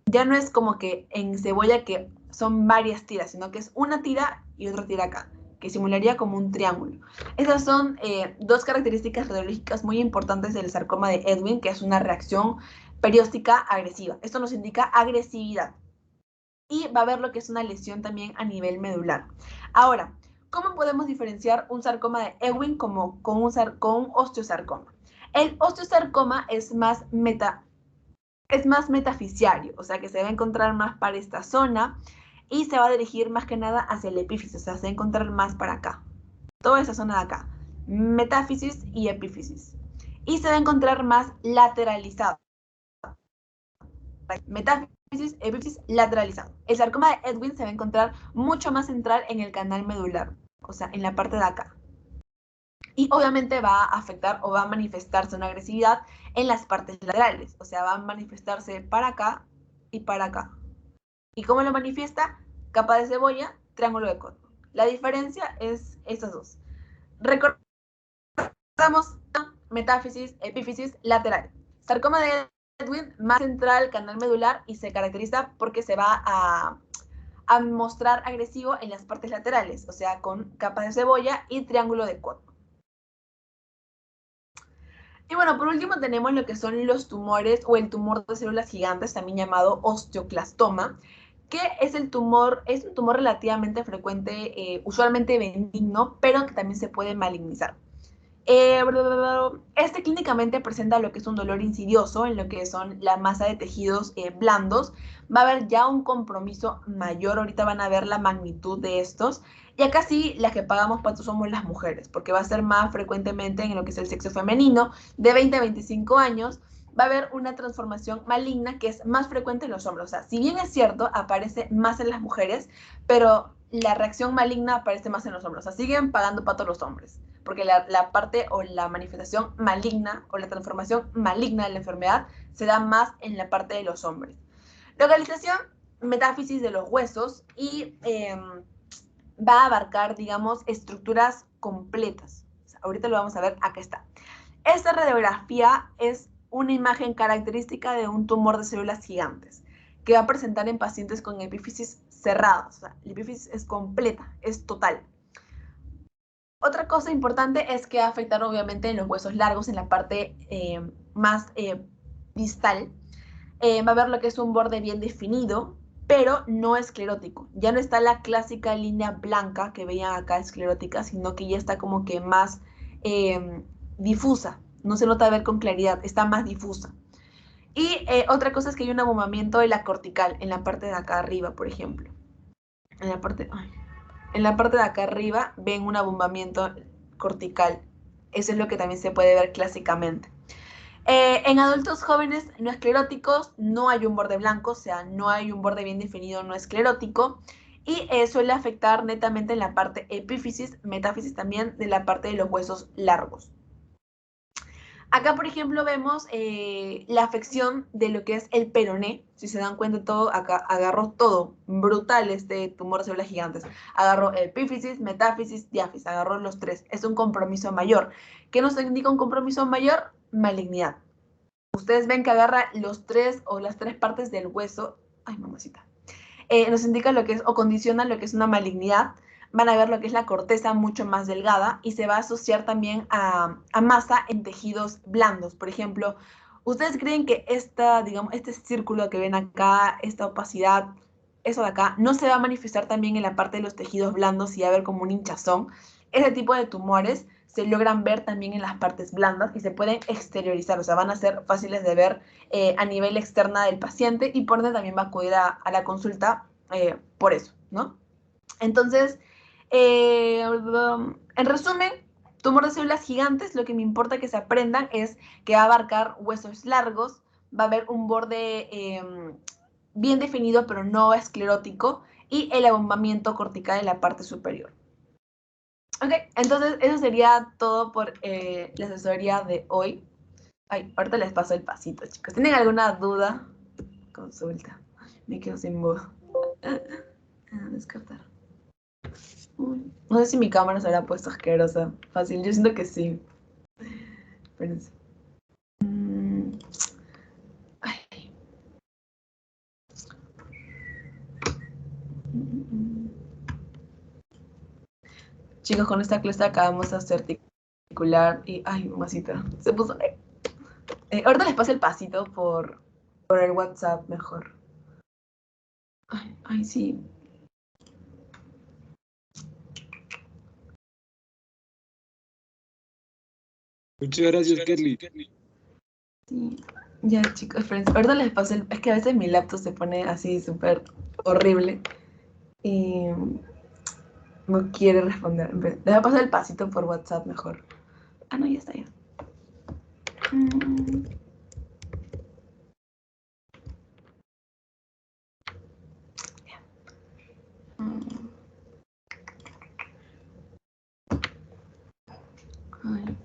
Ya no es como que en cebolla que son varias tiras, sino que es una tira y otra tira acá, que simularía como un triángulo. Esas son dos características radiológicas muy importantes del sarcoma de Ewing, que es una reacción perióstica agresiva. Esto nos indica agresividad. Y va a haber lo que es una lesión también a nivel medular. Ahora, ¿cómo podemos diferenciar un sarcoma de Ewing con un osteosarcoma? El osteosarcoma es más metafisiario, o sea que se va a encontrar más para esta zona y se va a dirigir más que nada hacia el epífisis, o sea, se va a encontrar más para acá. Toda esa zona de acá, metáfisis y epífisis. Y se va a encontrar más lateralizado. Metáfisis, epífisis, lateralizado. El sarcoma de Ewing se va a encontrar mucho más central en el canal medular, o sea, en la parte de acá. Y obviamente va a afectar o va a manifestarse una agresividad en las partes laterales, o sea, va a manifestarse para acá y para acá. ¿Y cómo lo manifiesta? Capa de cebolla, triángulo de Codman. La diferencia es estas dos. Recordamos metáfisis, epífisis, lateral. Sarcoma de Ewing, más central, canal medular, y se caracteriza porque se va a mostrar agresivo en las partes laterales, o sea, con capa de cebolla y triángulo de Codman. Y bueno, por último tenemos lo que son los tumores o el tumor de células gigantes, también llamado osteoclastoma, que es un tumor relativamente frecuente, usualmente benigno, pero que también se puede malignizar. Este clínicamente presenta lo que es un dolor insidioso en lo que son la masa de tejidos blandos. Va a haber ya un compromiso mayor. Ahorita van a ver la magnitud de estos. Y acá sí, las que pagamos pato somos las mujeres, porque va a ser más frecuentemente en lo que es el sexo femenino, de 20 a 25 años. Va a haber una transformación maligna que es más frecuente en los hombres. O sea, si bien es cierto, aparece más en las mujeres, pero la reacción maligna aparece más en los hombres. O sea, siguen pagando pato los hombres, porque la parte o la manifestación maligna o la transformación maligna de la enfermedad se da más en la parte de los hombres. Localización, metáfisis de los huesos y va a abarcar, digamos, estructuras completas. O sea, ahorita lo vamos a ver, acá está. Esta radiografía es una imagen característica de un tumor de células gigantes que va a presentar en pacientes con epífisis cerradas. O sea, la epífisis es completa, es total. Otra cosa importante es que va a afectar obviamente en los huesos largos, en la parte más distal. Va a haber lo que es un borde bien definido, pero no esclerótico. Ya no está la clásica línea blanca que veían acá esclerótica, sino que ya está como que más difusa. No se nota ver con claridad, está más difusa. Y otra cosa es que hay un abombamiento de la cortical en la parte de acá arriba, por ejemplo. En la parte, en la parte de acá arriba ven un abombamiento cortical. Eso es lo que también se puede ver clásicamente. En adultos jóvenes no escleróticos no hay un borde blanco, o sea, no hay un borde bien definido no esclerótico, y suele afectar netamente en la parte epífisis, metáfisis también de la parte de los huesos largos. Acá, por ejemplo, vemos la afección de lo que es el peroné. Si se dan cuenta, todo acá agarró todo. Brutal este tumor de células gigantes. Agarró epífisis, metáfisis, diáfisis. Agarró los tres. Es un compromiso mayor. ¿Qué nos indica un compromiso mayor? Malignidad. Ustedes ven que agarra los tres o las tres partes del hueso. Ay, mamacita. Nos indica lo que es o condiciona lo que es una malignidad. Van a ver lo que es la corteza mucho más delgada y se va a asociar también a masa en tejidos blandos. Por ejemplo, ¿ustedes creen que digamos, este círculo que ven acá, esta opacidad, eso de acá, no se va a manifestar también en la parte de los tejidos blandos y va a ver como un hinchazón? Ese tipo de tumores se logran ver también en las partes blandas y se pueden exteriorizar, o sea, van a ser fáciles de ver a nivel externa del paciente y por ende también va a acudir a la consulta por eso, ¿no? Entonces, en resumen, tumor de células gigantes, lo que me importa que se aprendan es que va a abarcar huesos largos, va a haber un borde bien definido pero no esclerótico y el abombamiento cortical en la parte superior. Ok, entonces eso sería todo por la asesoría de hoy. Ay, ahorita les paso el pasito, chicos. ¿Tienen alguna duda? Consulta. Me quedo sin voz. Descartar. No sé si mi cámara se habrá puesto asquerosa. Fácil, yo siento que sí. Espérense. Ay. Chicos, con esta clase acabamos de articular y... Ay, mamacita. Se puso... ahorita les paso el pasito por el WhatsApp mejor. Ay, sí. Muchas gracias, Kelly. Sí. Ya, chicos, espérense. Ahorita les paso el... Es que a veces mi laptop se pone así súper horrible. Y no quiere responder. Les voy a pasar el pasito por WhatsApp mejor. Ah, no, ya está ya. Ay.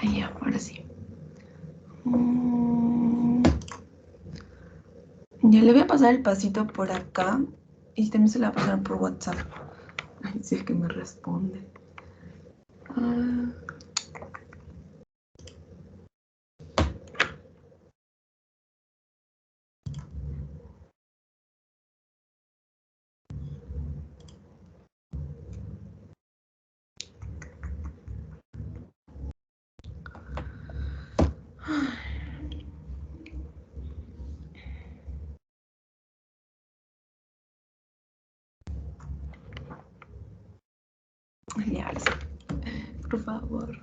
Ay, ya, ahora sí. Ya le voy a pasar el pasito por acá y también se la voy a pasar por WhatsApp. Ay, si es que me responde. Ya, ahora sí. Por favor.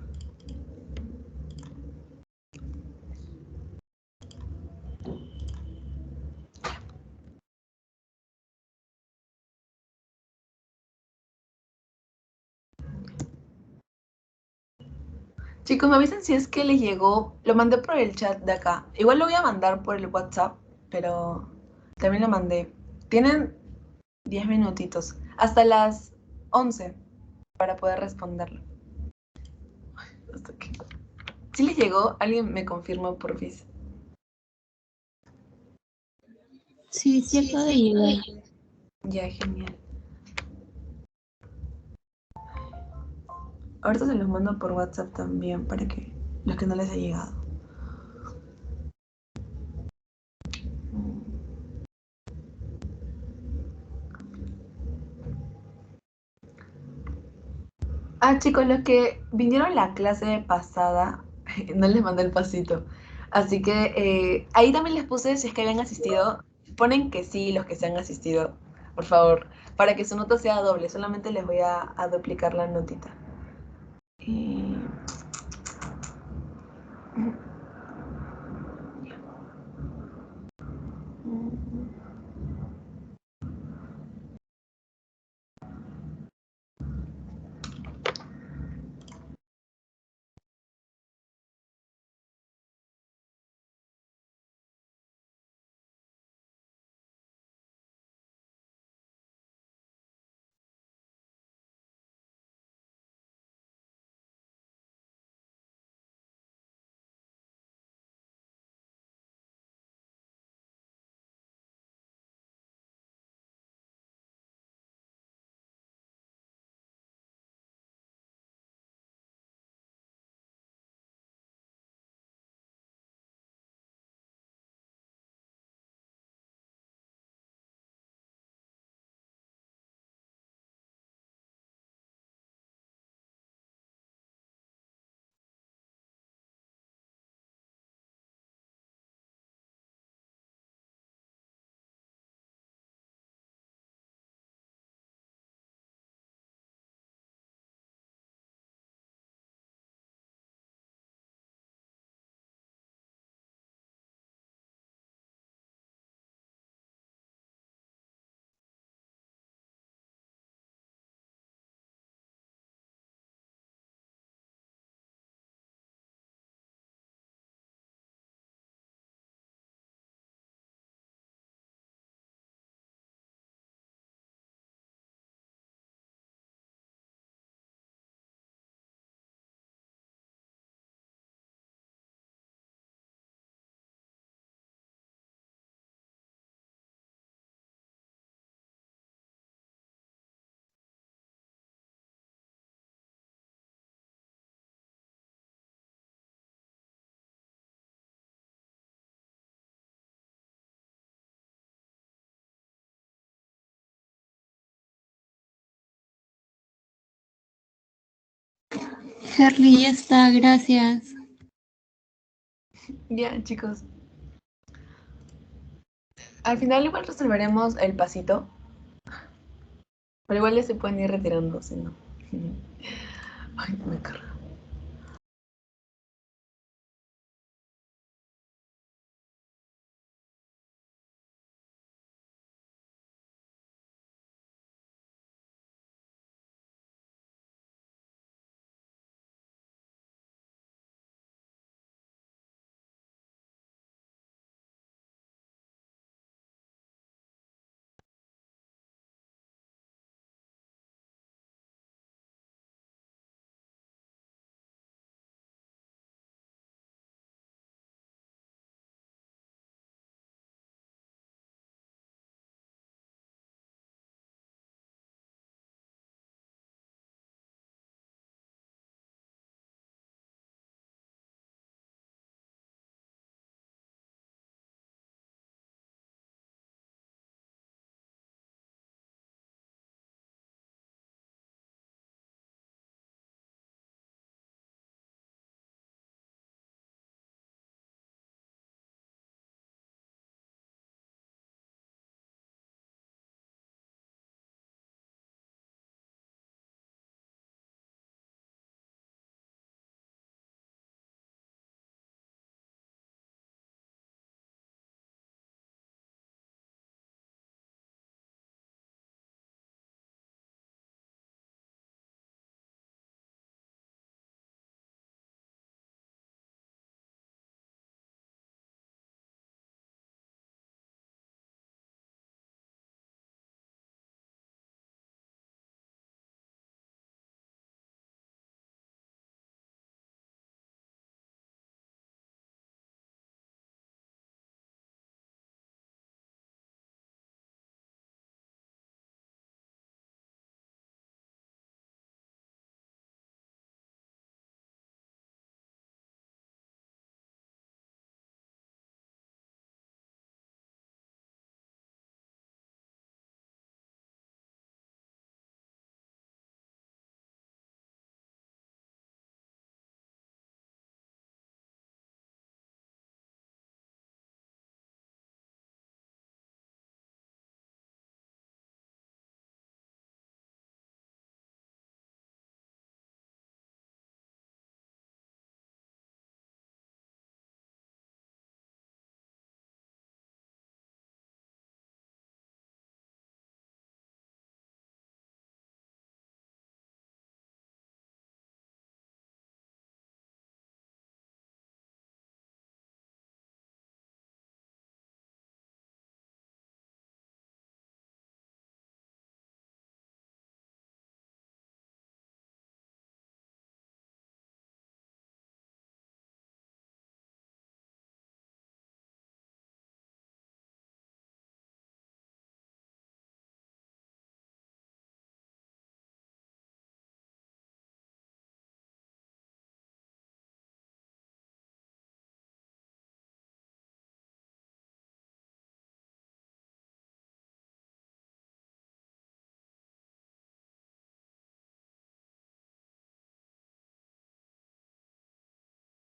Chicos, me avisan si es que les llegó. Lo mandé por el chat de acá. Igual lo voy a mandar por el WhatsApp, pero también lo mandé. Tienen 10 minutitos. hasta las 11 para poder responderlo. Hasta que... ¿Sí les llegó? ¿Alguien me confirma, porfis? Sí, sí acaba de llegar. Ya, genial. Ahorita se los mando por WhatsApp también para que los que no les ha llegado. Ah, chicos, los que vinieron la clase pasada, no les mandé el pasito. Así que ahí también les puse si es que habían asistido. Ponen que sí los que se han asistido, por favor, para que su nota sea doble. Solamente les voy a duplicar la notita. Eh, Harry, ya está, gracias. ya, chicos. Al final igual resolveremos el pasito. Pero igual ya se pueden ir retirando, si no. Ay, me carga.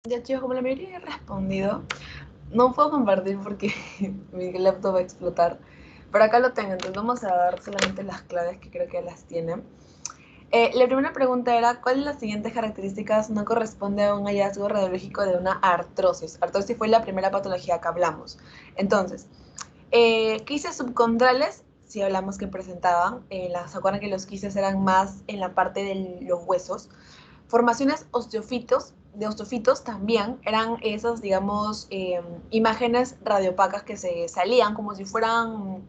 Ya chicos, como la mayoría he respondido, no puedo compartir porque mi laptop va a explotar, pero acá lo tengo, entonces vamos a dar solamente las claves que creo que las tienen. La primera pregunta era, ¿cuál de las siguientes características no corresponde a un hallazgo radiológico de una artrosis? Artrosis fue la primera patología que hablamos. Entonces, quistes subcondrales, si hablamos que presentaban, ¿se acuerdan que los quistes eran más en la parte de los huesos? Formaciones de osteofitos también eran esas, digamos, imágenes radiopacas que se salían como si fueran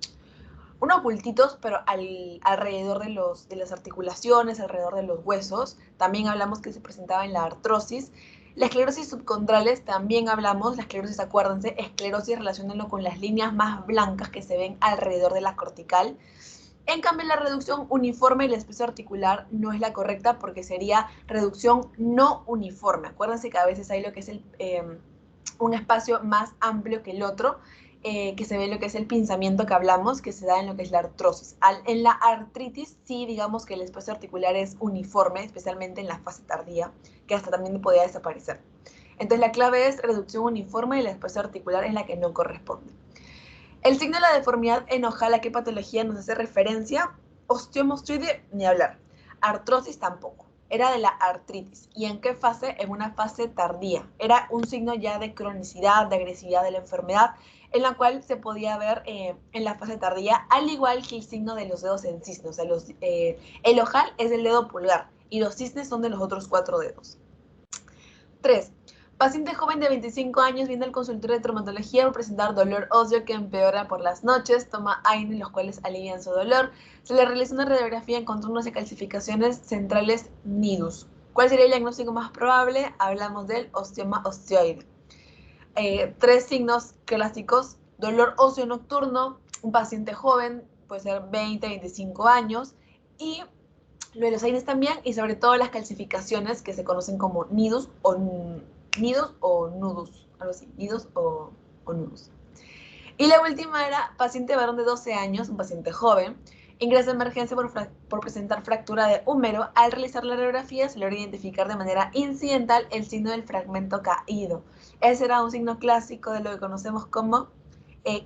unos bultitos, pero alrededor de las articulaciones, alrededor de los huesos. También hablamos que se presentaba en la artrosis. La esclerosis subcondrales también hablamos, la esclerosis, acuérdense, esclerosis relacionándolo con las líneas más blancas que se ven alrededor de la cortical. En cambio, la reducción uniforme del espacio articular no es la correcta porque sería reducción no uniforme. Acuérdense que a veces hay lo que es un espacio más amplio que el otro, que se ve lo que es el pinzamiento que hablamos, que se da en lo que es la artrosis. En la artritis, sí, digamos que el espacio articular es uniforme, especialmente en la fase tardía, que hasta también podría desaparecer. Entonces, la clave es reducción uniforme y el espacio articular es la que no corresponde. El signo de la deformidad enojal, ¿a qué patología nos hace referencia? Osteomostoide, ni hablar. Artrosis tampoco. Era de la artritis. ¿Y en qué fase? En una fase tardía. Era un signo ya de cronicidad, de agresividad de la enfermedad, en la cual se podía ver en la fase tardía, al igual que el signo de los dedos en cisne. O sea, el ojal es del dedo pulgar y los cisnes son de los otros 4 dedos. 3. Paciente joven de 25 años viene al consultorio de traumatología por presentar dolor óseo que empeora por las noches, toma AINE, los cuales alivian su dolor. Se le realiza una radiografía en contornos de calcificaciones centrales nidus. ¿Cuál sería el diagnóstico más probable? Hablamos del osteoma osteoide. 3 signos clásicos: dolor óseo nocturno, un paciente joven, puede ser 20, 25 años, y lo de los AINES también, y sobre todo las calcificaciones que se conocen como nidus o nudus, algo así, nidus o nudus. Y la última era paciente varón de 12 años, un paciente joven, ingresa a emergencia por presentar fractura de húmero. Al realizar la radiografía se logra identificar de manera incidental el signo del fragmento caído. Ese era un signo clásico de lo que conocemos como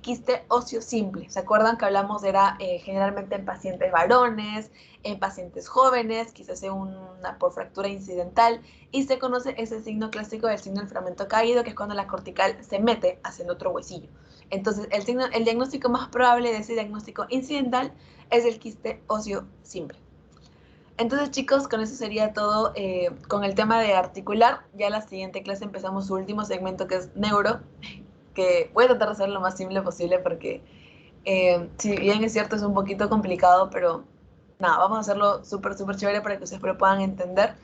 quiste óseo simple. ¿Se acuerdan que hablamos? Era generalmente en pacientes varones, en pacientes jóvenes, quizás sea una por fractura incidental, y se conoce ese signo clásico del signo del fragmento caído, que es cuando la cortical se mete hacia el otro huesillo. Entonces, el diagnóstico más probable de ese diagnóstico incidental es el quiste óseo simple. Entonces, chicos, con eso sería todo con el tema de articular. Ya la siguiente clase empezamos su último segmento, que es neuro, que voy a tratar de hacerlo lo más simple posible porque, si bien es cierto, es un poquito complicado, pero nada, vamos a hacerlo súper, súper chévere para que ustedes lo puedan entender.